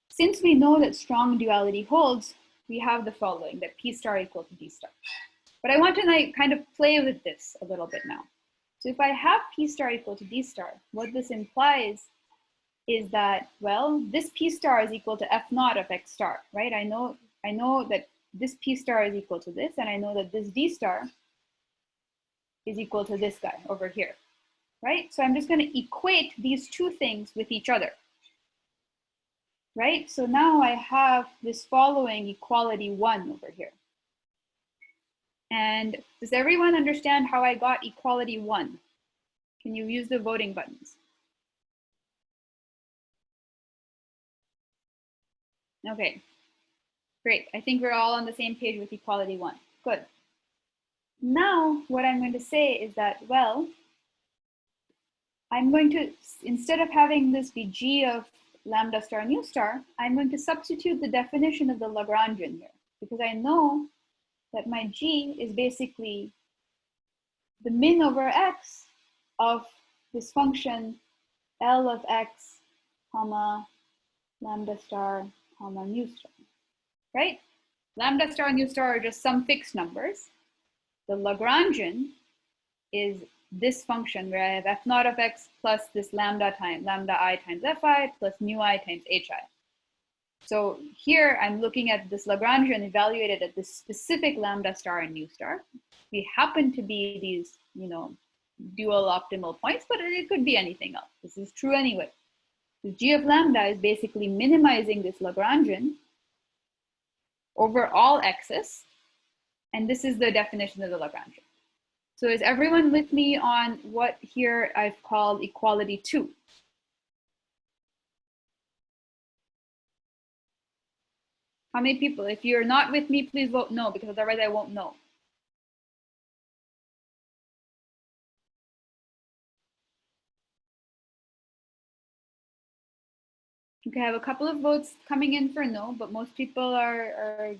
since we know that strong duality holds, we have the following, that P star equal to D star. But I want to kind of play with this a little bit now. So if I have P star equal to D star, what this implies is that, well, this P star is equal to F naught of X star, right? I know that this P star is equal to this, and I know that this D star is equal to this guy over here, right? So I'm just going to equate these two things with each other, right? So now I have this following equality 1 over here. And does everyone understand how I got equality 1? Can you use the voting buttons? Okay, great. I think we're all on the same page with equality 1. Good. Now, what I'm going to say is that, well, I'm going to, instead of having this be G of lambda star mu star, I'm going to substitute the definition of the Lagrangian here, because I know that my G is basically the min over X of this function L of X, comma, lambda star, comma, mu star, right? Lambda star and mu star are just some fixed numbers. The Lagrangian is this function where I have f naught of x plus this lambda I times fi plus mu I times hi. So here I'm looking at this Lagrangian evaluated at this specific lambda star and mu star. We happen to be these, dual optimal points, but it could be anything else. This is true anyway. So g of lambda is basically minimizing this Lagrangian over all x's, and this is the definition of the Lagrangian. So is everyone with me on what here I've called equality 2? How many people? If you're not with me, please vote no, because otherwise I won't know. Okay, I have a couple of votes coming in for no, but most people are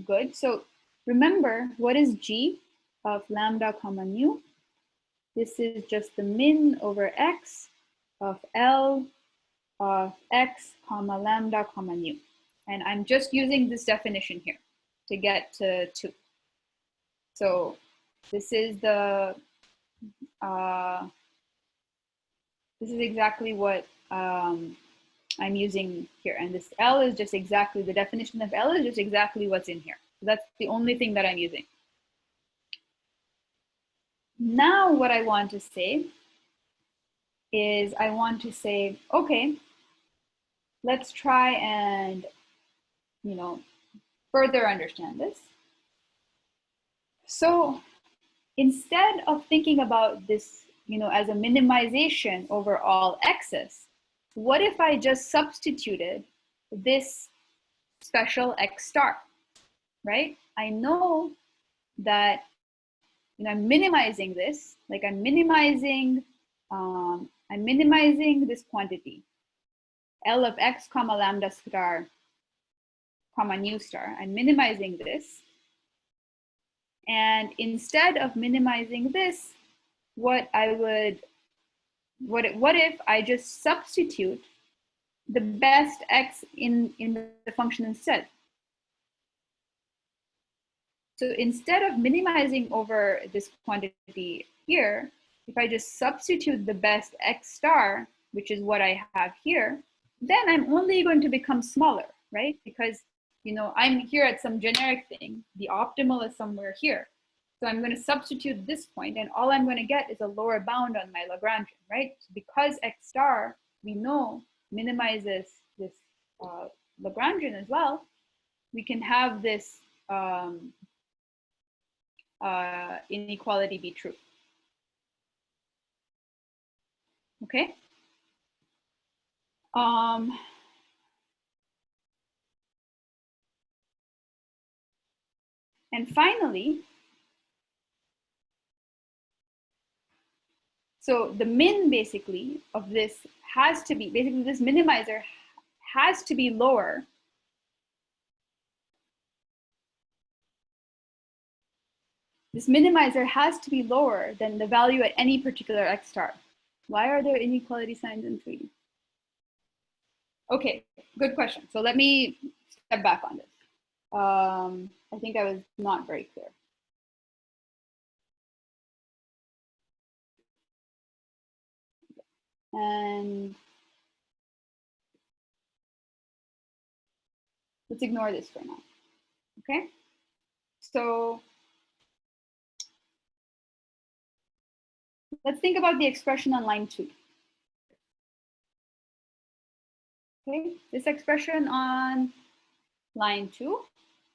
good. So remember, what is g of lambda comma nu? This is just the min over x of L of x comma lambda comma nu. And I'm just using this definition here to get to 2. So this is the this is exactly what I'm using here. And this L is just exactly, the definition of L is just exactly what's in here. So that's the only thing that I'm using. Now what I want to say is I want to say, okay, let's try and, further understand this. So instead of thinking about this, as a minimization over all x's, what if I just substituted this special x star, right? I know that I'm minimizing this, like I'm minimizing this quantity, L of x comma lambda star comma nu star. I'm minimizing this. And instead of minimizing this, what if I just substitute the best x in the function instead? So instead of minimizing over this quantity here, if I just substitute the best x star, which is what I have here, then I'm only going to become smaller, right? Because I'm here at some generic thing. The optimal is somewhere here. So I'm going to substitute this point, and all I'm going to get is a lower bound on my Lagrangian, right? So because x star, we know, minimizes this Lagrangian as well, we can have this inequality be true. Okay. And finally, so the min basically of this has to be, basically this minimizer has to be lower This minimizer has to be lower than the value at any particular x star. Why are there inequality signs in 3D? Okay, good question. So let me step back on this. I think I was not very clear. And let's ignore this for now. Okay, so let's think about the expression on line 2. Okay, this expression on line 2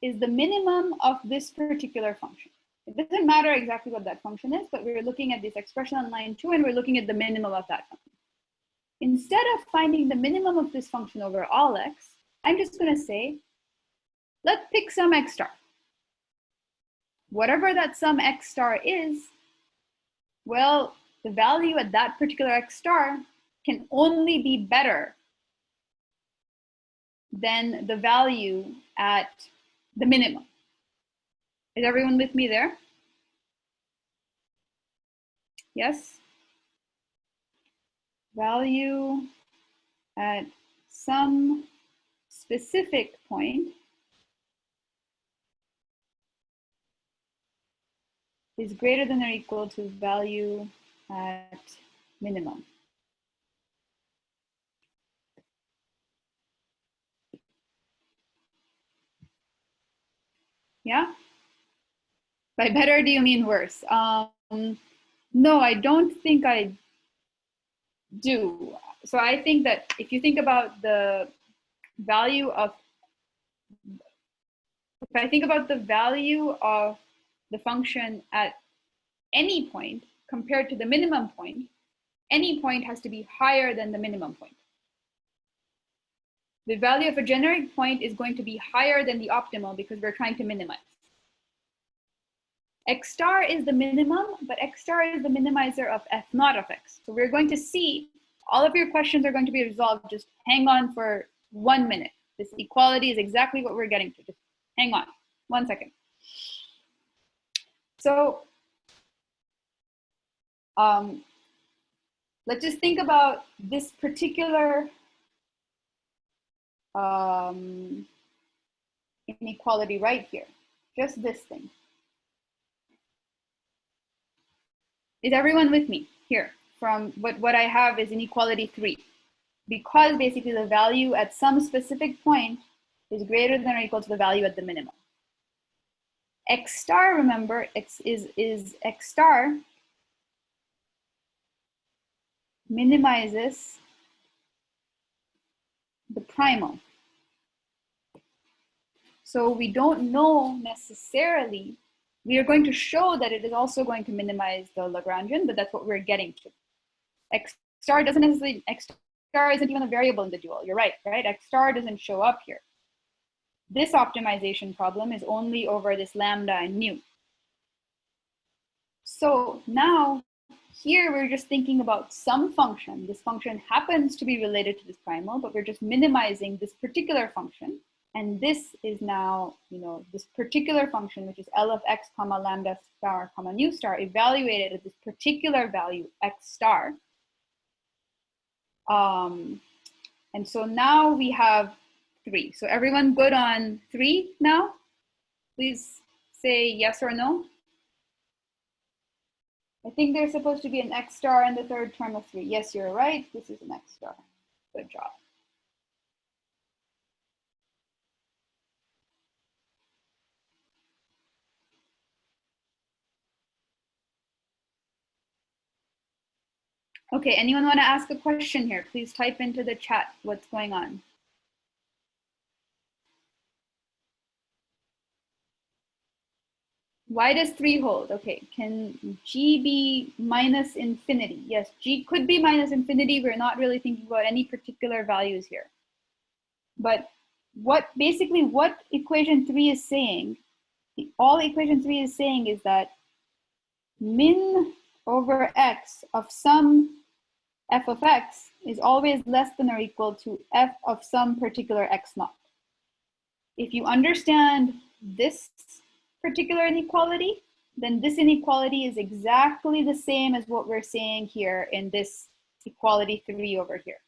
is the minimum of this particular function. It doesn't matter exactly what that function is, but we're looking at this expression on line 2 and we're looking at the minimum of that function. Instead of finding the minimum of this function over all x, I'm just going to say, let's pick some x star. Whatever that some x star is, well, the value at that particular x star can only be better than the value at the minimum. Is everyone with me there? Yes? Value at some specific point is greater than or equal to value at minimum. Yeah? By better, do you mean worse? No, I don't think I do. So I think that if you think about the value of, if I think about the value of the function at any point compared to the minimum point, any point has to be higher than the minimum point. The value of a generic point is going to be higher than the optimal because we're trying to minimize. X star is the minimum, but X star is the minimizer of f naught of x. So we're going to see all of your questions are going to be resolved. Just hang on for 1 minute. This equality is exactly what we're getting to. Just hang on 1 second. So let's just think about this particular inequality right here. Just this thing. Is everyone with me here? From what I have is inequality 3. Because basically the value at some specific point is greater than or equal to the value at the minimum. X star, remember, X star minimizes the primal. So we don't know necessarily. We are going to show that it is also going to minimize the Lagrangian, but that's what we're getting to. X star doesn't necessarily, X star isn't even a variable in the dual. You're right? X star doesn't show up here. This optimization problem is only over this lambda and mu. So now here we're just thinking about some function. This function happens to be related to this primal, but we're just minimizing this particular function. And this is now, this particular function, which is L of x comma lambda star comma nu star, evaluated at this particular value, x star. And so now we have 3. So everyone good on 3 now? Please say yes or no. I think there's supposed to be an x star in the third term of 3. Yes, you're right. This is an x star. Good job. Okay, anyone want to ask a question here? Please type into the chat what's going on. Why does 3 hold? Okay, can G be minus infinity? Yes, G could be minus infinity. We're not really thinking about any particular values here. But basically what equation 3 is saying, all equation 3 is saying is that min over x of some f of x is always less than or equal to f of some particular x naught. If you understand this particular inequality, then this inequality is exactly the same as what we're saying here in this equality 3 over here.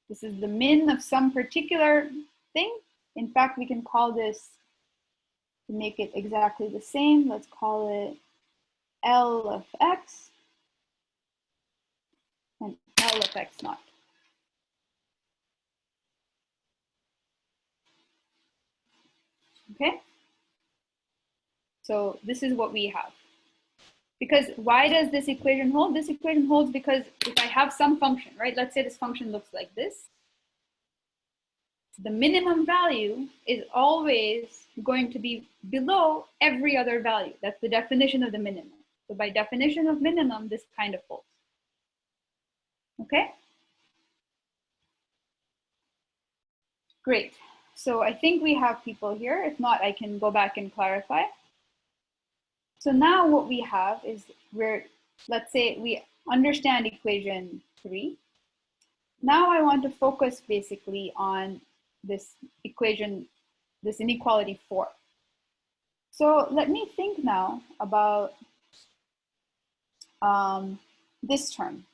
This is the min of some particular thing. In fact, we can call this, to make it exactly the same, let's call it L of x and L of x naught. Okay? So this is what we have. Because why does this equation hold? This equation holds because if I have some function, right? Let's say this function looks like this. The minimum value is always going to be below every other value. That's the definition of the minimum. So by definition of minimum, this kind of holds. Okay? Great. So I think we have people here. If not, I can go back and clarify. So now what we have is let's say we understand equation 3. Now I want to focus basically on this equation, this inequality 4. So let me think now about this term.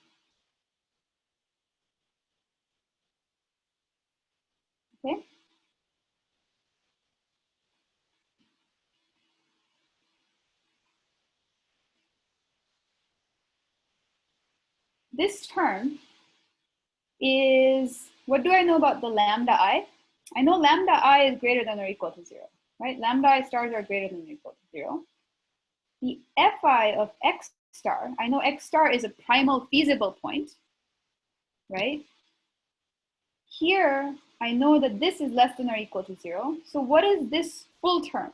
Okay. This term is, what do I know about the lambda I? I know lambda I is greater than or equal to 0, right? Lambda I stars are greater than or equal to 0. The fi of x star. I know x star is a primal feasible point, right? Here, I know that this is less than or equal to 0. So what is this full term?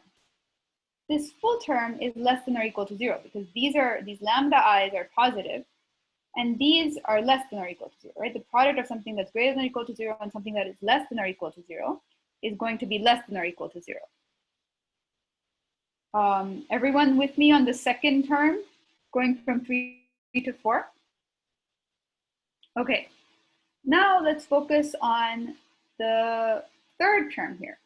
This full term is less than or equal to 0 because these lambda i's are positive and these are less than or equal to 0, right? The product of something that's greater than or equal to 0 and something that is less than or equal to 0 is going to be less than or equal to 0. Everyone with me on the second term, going from 3 to 4? Okay, now let's focus on the third term here.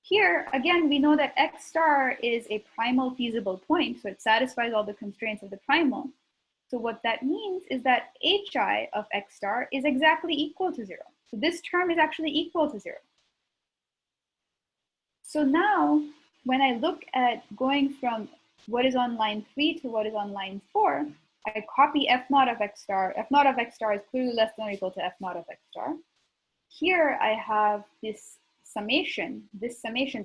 Here, again, we know that x star is a primal feasible point, so it satisfies all the constraints of the primal. So what that means is that hi of x star is exactly equal to 0. So this term is actually equal to 0. So now, when I look at going from what is on line 3 to what is on line 4, I copy f naught of x star. F naught of x star is clearly less than or equal to f naught of x star. Here I have this summation, the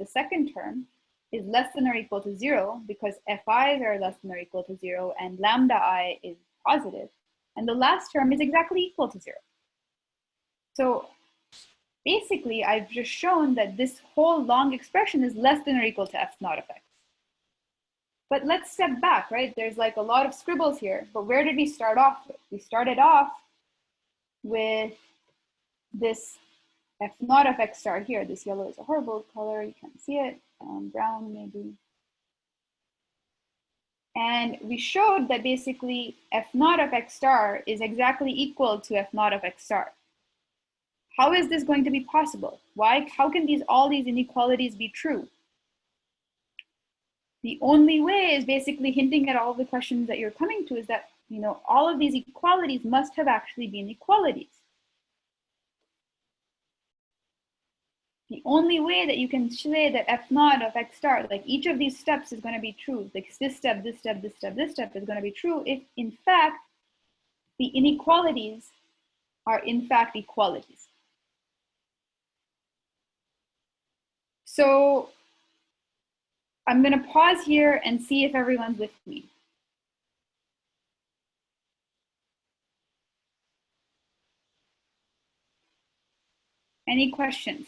second term, is less than or equal to 0 because fi's are less than or equal to 0 and lambda I is positive. And the last term is exactly equal to 0. So basically, I've just shown that this whole long expression is less than or equal to f naught of x. But let's step back, right? There's like a lot of scribbles here, but where did we start off with? We started off with this f naught of x star here. This yellow is a horrible color, you can't see it, brown maybe. And we showed that basically f naught of x star is exactly equal to f naught of x star. How is this going to be possible? Why? How can all these inequalities be true? The only way is basically hinting at all of the questions that you're coming to is that, all of these equalities must have actually been equalities. The only way that you can say that f naught of x star, like each of these steps is going to be true, like this step, this step, this step, this step is going to be true if in fact the inequalities are in fact equalities. So I'm going to pause here and see if everyone's with me. Any questions?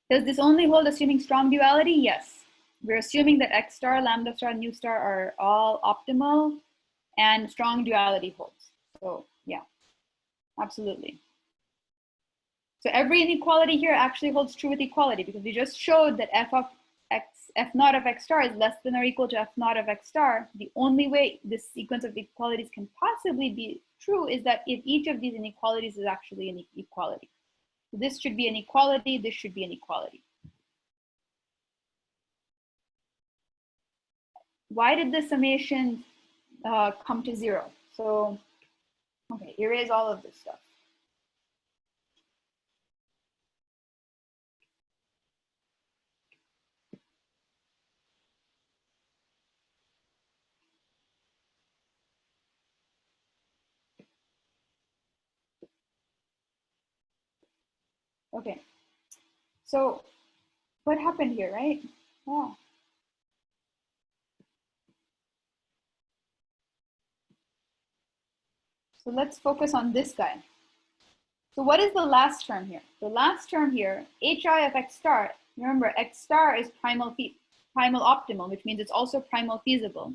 Does this only hold assuming strong duality? Yes. We're assuming that x star, lambda star, and nu star are all optimal and strong duality holds. So yeah, absolutely. So every inequality here actually holds true with equality because we just showed that f naught of x star is less than or equal to f naught of x star. The only way this sequence of equalities can possibly be true is that if each of these inequalities is actually an equality. So this should be an equality, this should be an equality. Why did the summation come to 0? So, okay, erase all of this stuff. Okay, so what happened here, right? Oh. So let's focus on this guy. So what is the last term here? The last term here, hi of x star, remember x star is primal optimal, which means it's also primal feasible.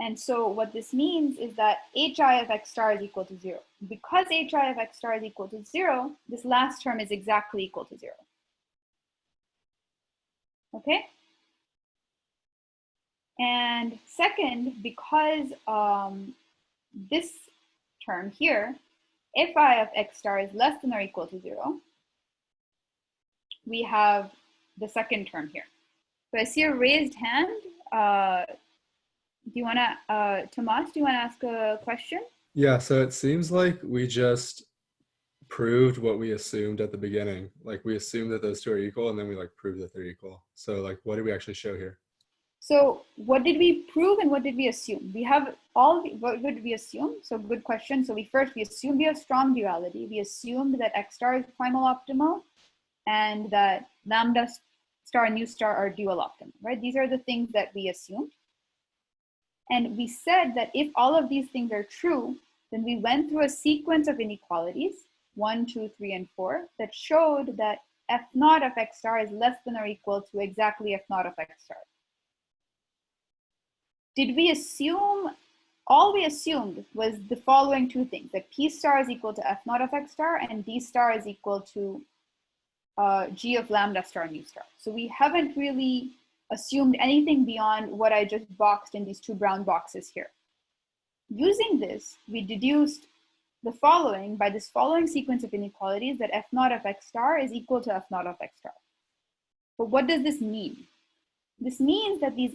And so what this means is that hi of x star is equal to 0. Because hi of x star is equal to 0, this last term is exactly equal to 0. Okay? And second, because this term here, fi of x star is less than or equal to 0, we have the second term here. So I see a raised hand. Do you want to, Tomas, do you want to ask a question? Yeah, so it seems like we just proved what we assumed at the beginning. Like we assumed that those two are equal and then we like proved that they're equal. So like what did we actually show here? So what did we prove and what did we assume? We have what did we assume? So good question. So we assumed we have strong duality. We assumed that X star is primal optimal and that lambda star and nu star are dual optimal, right? These are the things that we assumed. And we said that if all of these things are true, then we went through a sequence of inequalities, 1, 2, 3, and 4, that showed that F naught of X star is less than or equal to exactly F naught of X star. Did we assume, all we assumed was the following two things, that P star is equal to F naught of X star and D star is equal to G of lambda star nu star. So we haven't really assumed anything beyond what I just boxed in these two brown boxes here. Using this, we deduced the following by this following sequence of inequalities, that F naught of X star is equal to F naught of X star. But what does this mean? This means that these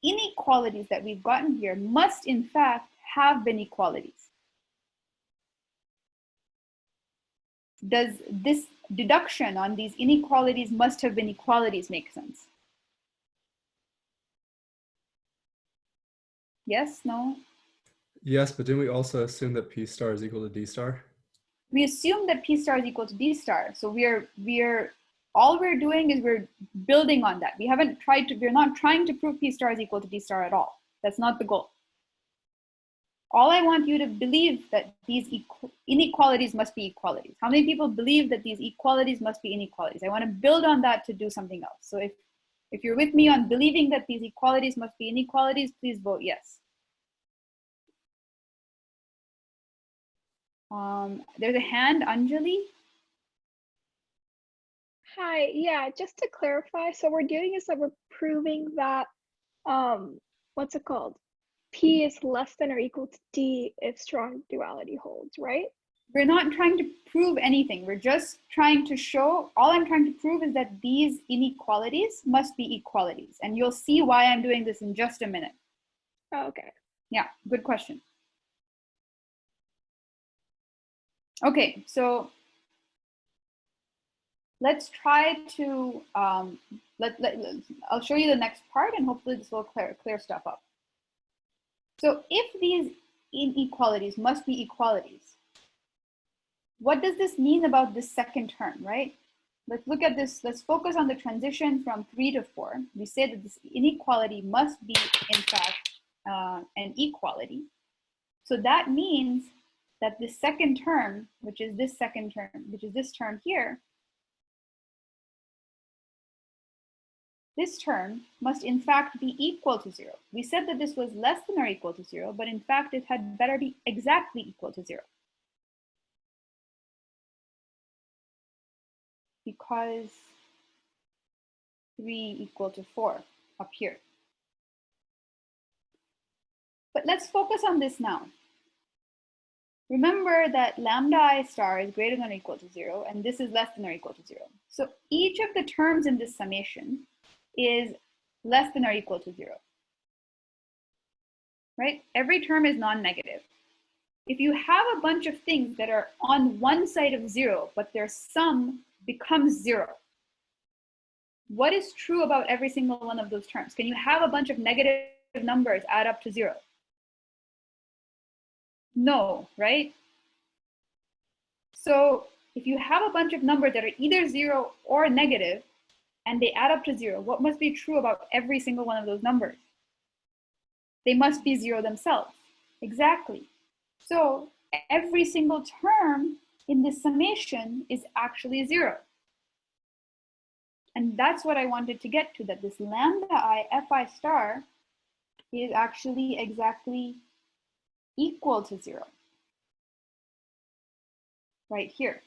inequalities that we've gotten here must in fact have been equalities. Does this deduction on these inequalities must have been equalities make sense? Yes, no? Yes, but didn't we also assume that P star is equal to D star? We assume that P star is equal to D star. So all we're doing is we're building on that. We're not trying to prove P star is equal to D star at all. That's not the goal. All I want you to believe that these inequalities must be equalities. How many people believe that these equalities must be inequalities? I want to build on that to do something else. So if you're with me on believing that these equalities must be inequalities, please vote yes. There's a hand, Anjali. Hi, yeah, just to clarify, so we're doing is that we're proving that, what's it called? P is less than or equal to D if strong duality holds, right? We're not trying to prove anything. We're just trying to show, all I'm trying to prove is that these inequalities must be equalities. And you'll see why I'm doing this in just a minute. Oh, okay. Yeah, good question. Okay, so let's try to, I'll show you the next part and hopefully this will clear stuff up. So if these inequalities must be equalities, what does this mean about this second term, right? Let's look at this. Let's focus on the transition from 3 to 4. We say that this inequality must be, in fact, an equality. So that means that this second term, which is this second term, which is this term here, this term must in fact be equal to 0. We said that this was less than or equal to 0, but in fact it had better be exactly equal to 0. Because 3 equal to 4 up here. But let's focus on this now. Remember that lambda I star is greater than or equal to 0, and this is less than or equal to 0. So each of the terms in this summation is less than or equal to 0. Right? Every term is non-negative. If you have a bunch of things that are on one side of 0, but their sum becomes 0, what is true about every single one of those terms? Can you have a bunch of negative numbers add up to 0? No, right? So if you have a bunch of numbers that are either 0 or negative, and they add up to 0, what must be true about every single one of those numbers? They must be 0 themselves. Exactly. So every single term in this summation is actually 0. And that's what I wanted to get to, that this lambda I fi star is actually exactly equal to 0. Right here.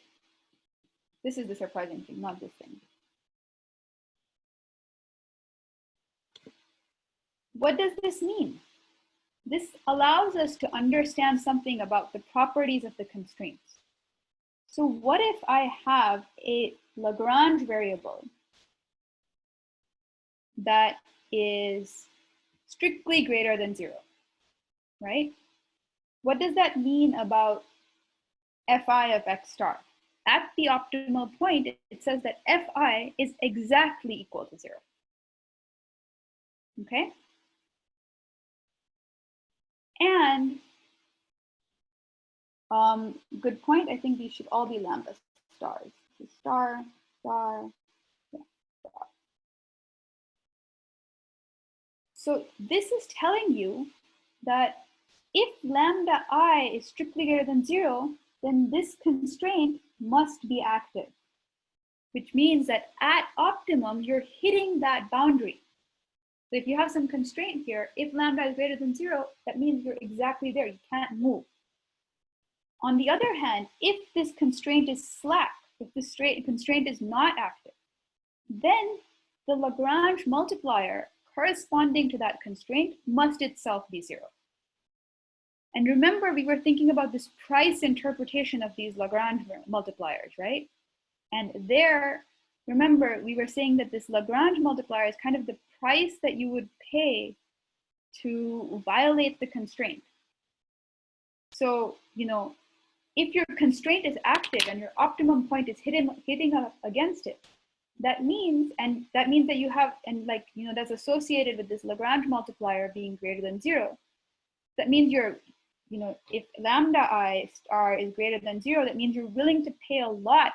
This is the surprising thing, not this thing. What does this mean? This allows us to understand something about the properties of the constraints. So what if I have a Lagrange variable that is strictly greater than 0, right? What does that mean about fi of x star? At the optimal point, it says that fi is exactly equal to 0. Okay? And good point. I think these should all be lambda stars. So star, star, yeah, star. So this is telling you that if lambda I is strictly greater than 0, then this constraint must be active, which means that at optimum, you're hitting that boundary. So if you have some constraint here, if lambda is greater than 0, that means you're exactly there. You can't move. On the other hand, if this constraint is slack, if this constraint is not active, then the Lagrange multiplier corresponding to that constraint must itself be 0. And remember, we were thinking about this price interpretation of these Lagrange multipliers, right? And there, remember, we were saying that this Lagrange multiplier is kind of the price that you would pay to violate the constraint. So, you know, if your constraint is active and your optimum point is hitting up against it, that means that you have, and like, you know, that's associated with this Lagrange multiplier being greater than 0. That means you're, you know, if lambda I star is greater than 0, that means you're willing to pay a lot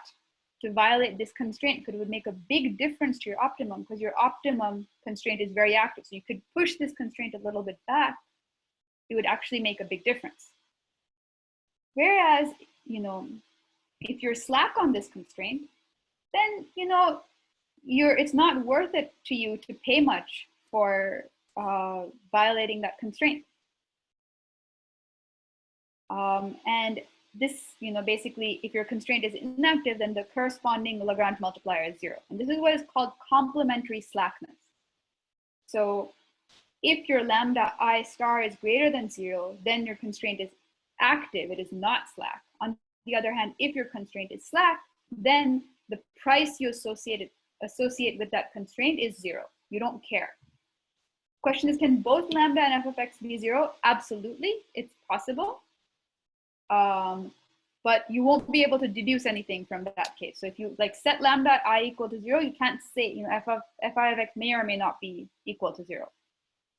to violate this constraint, because it would make a big difference to your optimum, because your optimum constraint is very active. So you could push this constraint a little bit back. It would actually make a big difference. Whereas, you know, if you're slack on this constraint, then, you know, it's not worth it to you to pay much for violating that constraint. And this, you know, basically, if your constraint is inactive, then the corresponding Lagrange multiplier is 0. And this is what is called complementary slackness. So if your lambda I star is greater than 0, then your constraint is active, it is not slack. On the other hand, if your constraint is slack, then the price you associate with that constraint is 0. You don't care. Question is, can both lambda and f of x be 0? Absolutely, it's possible. But you won't be able to deduce anything from that case. So if you like set lambda I equal to 0, you can't say, you know, fi of x may or may not be equal to 0.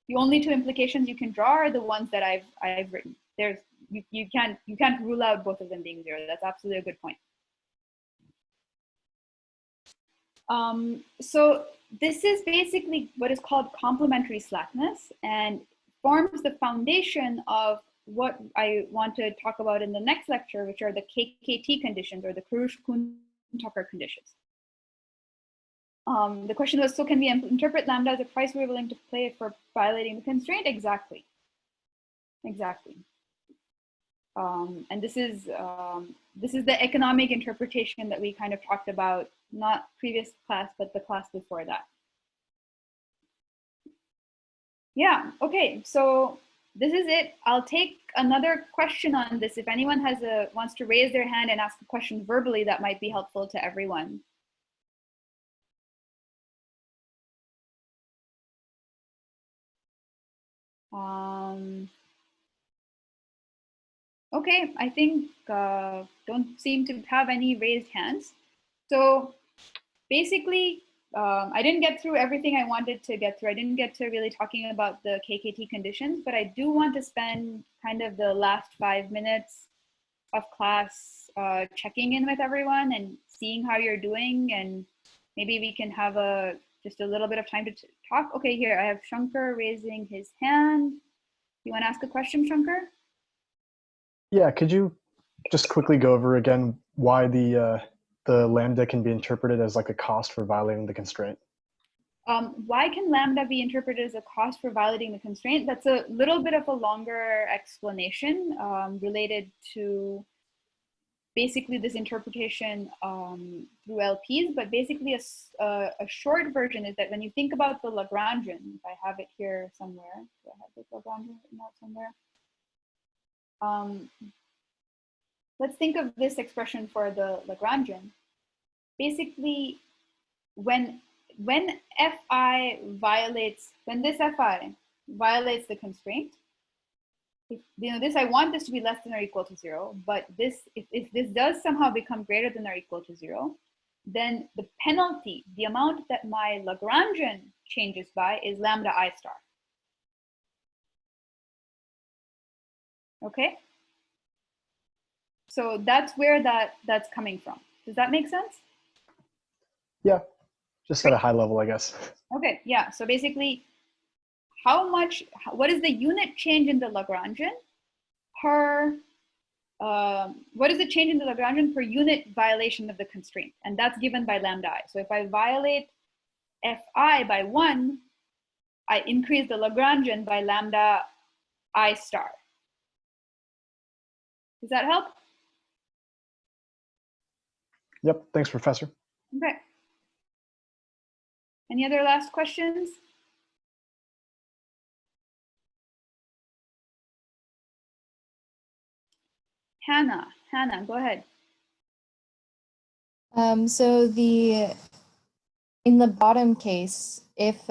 The only two implications you can draw are the ones that I've written. There's you can't rule out both of them being 0. That's absolutely a good point. So this is basically what is called complementary slackness, and forms the foundation of what I want to talk about in the next lecture, which are the KKT conditions, or the Karush-Kuhn-Tucker conditions. The question was, so can we interpret lambda as a price we're willing to pay for violating the constraint? Exactly. Exactly. And this is the economic interpretation that we kind of talked about, not previous class, but the class before that. Yeah, okay, so this is it. I'll take another question on this. If anyone wants to raise their hand and ask a question verbally, that might be helpful to everyone. Okay, I think don't seem to have any raised hands. So basically, I didn't get through everything I wanted to get through. I didn't get to really talking about the KKT conditions, but I do want to spend kind of the last 5 minutes of class checking in with everyone and seeing how you're doing, and maybe we can have just a little bit of time to talk. Okay, here I have Shankar raising his hand. You want to ask a question, Shankar? Yeah, could you just quickly go over again why the lambda can be interpreted as like a cost for violating the constraint? Why can lambda be interpreted as a cost for violating the constraint? That's a little bit of a longer explanation related to basically this interpretation through LPs, but basically a short version is that when you think about the Lagrangian, if I have it here somewhere, do I have this Lagrangian note somewhere? Let's think of this expression for the Lagrangian. Basically, when this fi violates the constraint, this I want this to be less than or equal to 0, but if this does somehow become greater than or equal to 0, then the penalty, the amount that my Lagrangian changes by, is lambda I star. Okay? So that's where that's coming from. Does that make sense? Yeah, just at a high level, I guess. Okay, yeah. So basically, what is the unit change in the Lagrangian per, what is the change in the Lagrangian per unit violation of the constraint? And that's given by lambda I. So if I violate fi by 1, I increase the Lagrangian by lambda I star. Does that help? Yep, thanks, Professor. Okay. Any other last questions? Hannah, go ahead. So in the bottom case, if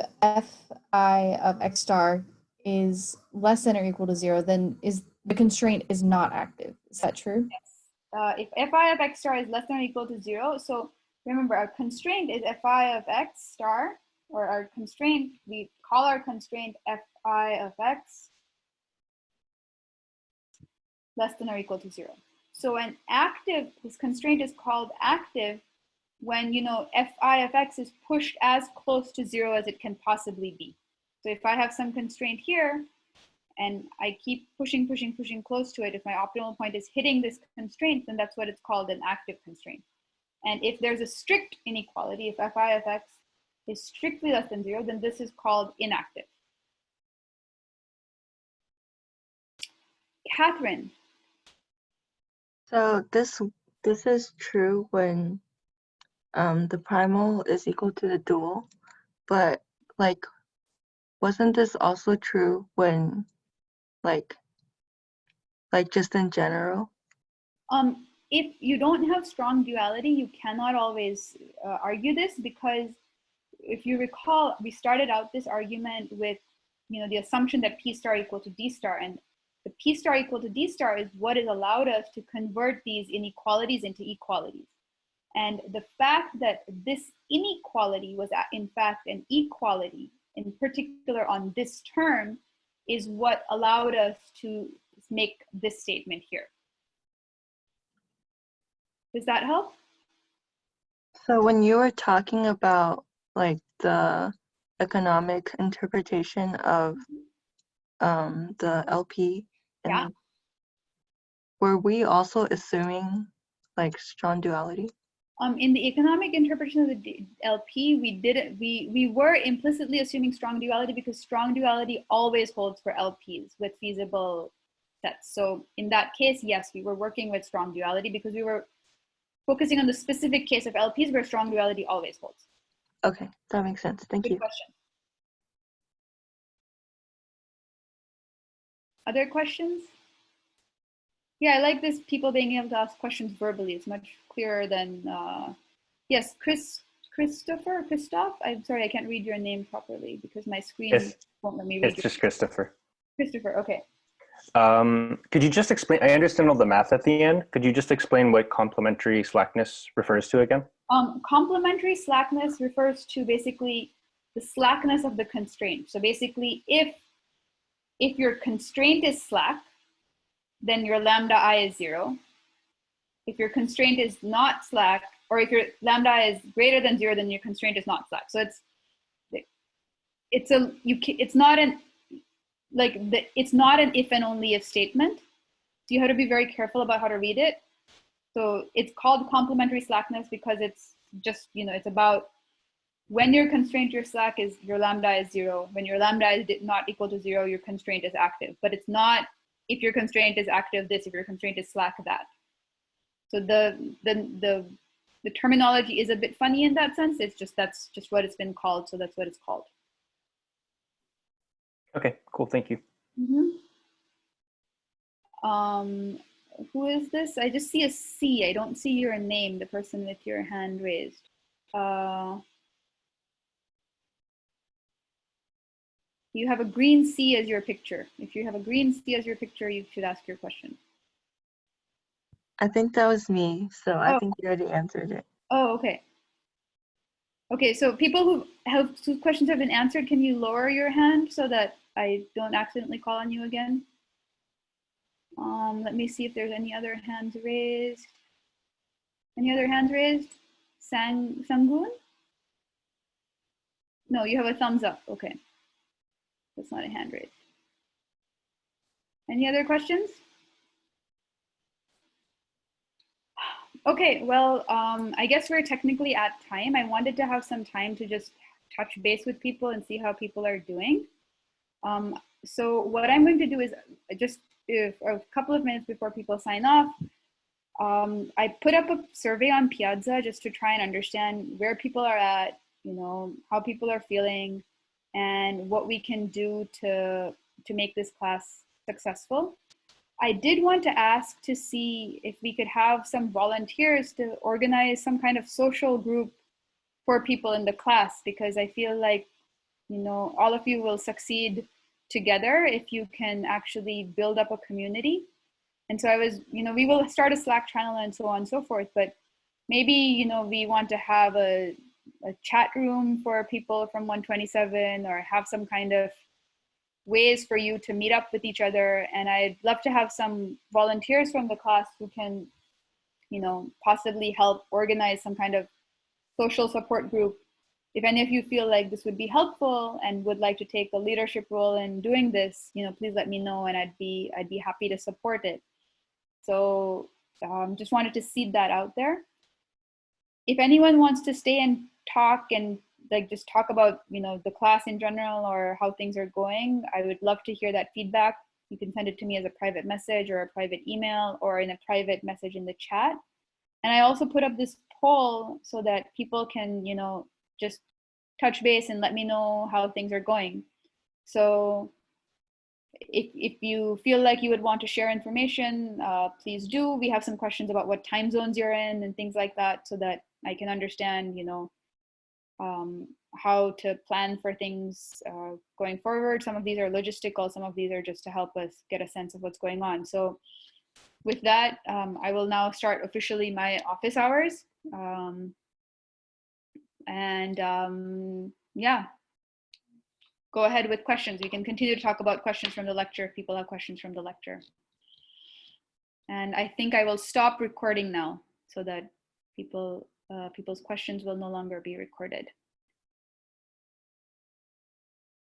fi of x star is less than or equal to 0, then the constraint is not active. Is that true? Yes. If fi of x star is less than or equal to 0, so remember our constraint is fi of x star, or our constraint, we call our constraint fi of x less than or equal to 0. So an active, this constraint is called active when, you know, fi of x is pushed as close to 0 as it can possibly be. So if I have some constraint here and I keep pushing close to it, if my optimal point is hitting this constraint, then that's what it's called, an active constraint. And if there's a strict inequality, if fi of x is strictly less than 0, then this is called inactive. Catherine. So this is true when the primal is equal to the dual, but like, wasn't this also true when like just in general? If you don't have strong duality, you cannot always argue this, because if you recall, we started out this argument with, you know, the assumption that P star equal to D star, and the P star equal to D star is what has allowed us to convert these inequalities into equalities. And the fact that this inequality was in fact an equality, in particular on this term, is what allowed us to make this statement here. Does that help? So when you were talking about like the economic interpretation of the LP, and Yeah. were we also assuming like strong duality? In the economic interpretation of the LP, we were implicitly assuming strong duality, because strong duality always holds for LPs with feasible sets. So in that case, yes, we were working with strong duality because we were focusing on the specific case of LPs where strong duality always holds. Okay, that makes sense. Thank Good you. question. Other questions? Yeah, I like this, people being able to ask questions verbally. It's much clearer than, yes, Christoph, I'm sorry, I can't read your name properly because my screen won't let me read. It's just Christopher. Christopher, okay. Could you just explain, I understand all the math at the end. Could you just explain what complementary slackness refers to again? Complementary slackness refers to basically the slackness of the constraint. So basically, if your constraint is slack, then your lambda I is 0. If your constraint is not slack, or if your lambda I is greater than 0, then your constraint is not slack. So it's not an if and only if statement. So you have to be very careful about how to read it. So it's called complementary slackness because it's just, you know, it's about when your constraint, your slack is, your lambda is 0. When your lambda is not equal to 0, your constraint is active. But it's not if your constraint is active this, if your constraint is slack that. So the terminology is a bit funny in that sense. It's just, that's just what it's been called. So that's what it's called. Okay, cool, thank you. Who is this? I just see a C. I don't see your name, the person with your hand raised. You have a green C as your picture. If you have a green C as your picture, you should ask your question. I think that was me, so I think you already answered it. Oh, okay. Okay, so people whose questions have been answered, can you lower your hand so that I don't accidentally call on you again? Let me see if there's any other hands raised. Any other hands raised? Sangun? No, you have a thumbs up. Okay. That's not a hand raised. Any other questions? Okay, well, I guess we're technically at time. I wanted to have some time to just touch base with people and see how people are doing. So what I'm going to do is just a couple of minutes before people sign off, I put up a survey on Piazza just to try and understand where people are at, you know, how people are feeling, and what we can do to make this class successful. I did want to ask to see if we could have some volunteers to organize some kind of social group for people in the class, because I feel like, you know, all of you will succeed together if you can actually build up a community. And so I was, you know, we will start a Slack channel and so on and so forth, but maybe, you know, we want to have a chat room for people from 127, or have some kind of ways for you to meet up with each other. And I'd love to have some volunteers from the class who can, you know, possibly help organize some kind of social support group. If any of you feel like this would be helpful and would like to take a leadership role in doing this, you know, please let me know, and I'd be happy to support it. So just wanted to seed that out there. If anyone wants to stay and talk and like just talk about, you know, the class in general or how things are going, I would love to hear that feedback. You can send it to me as a private message or a private email or in a private message in the chat. And I also put up this poll so that people can, you know, just touch base and let me know how things are going. So if you feel like you would want to share information, please do. We have some questions about what time zones you're in and things like that, so that I can understand, you know, how to plan for things going forward. Some of these are logistical, some of these are just to help us get a sense of what's going on. So with that, I will now start officially my office hours. Yeah, go ahead with questions. We can continue to talk about questions from the lecture if people have questions from the lecture. And I think I will stop recording now so that people's questions will no longer be recorded.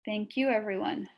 Thank you, everyone.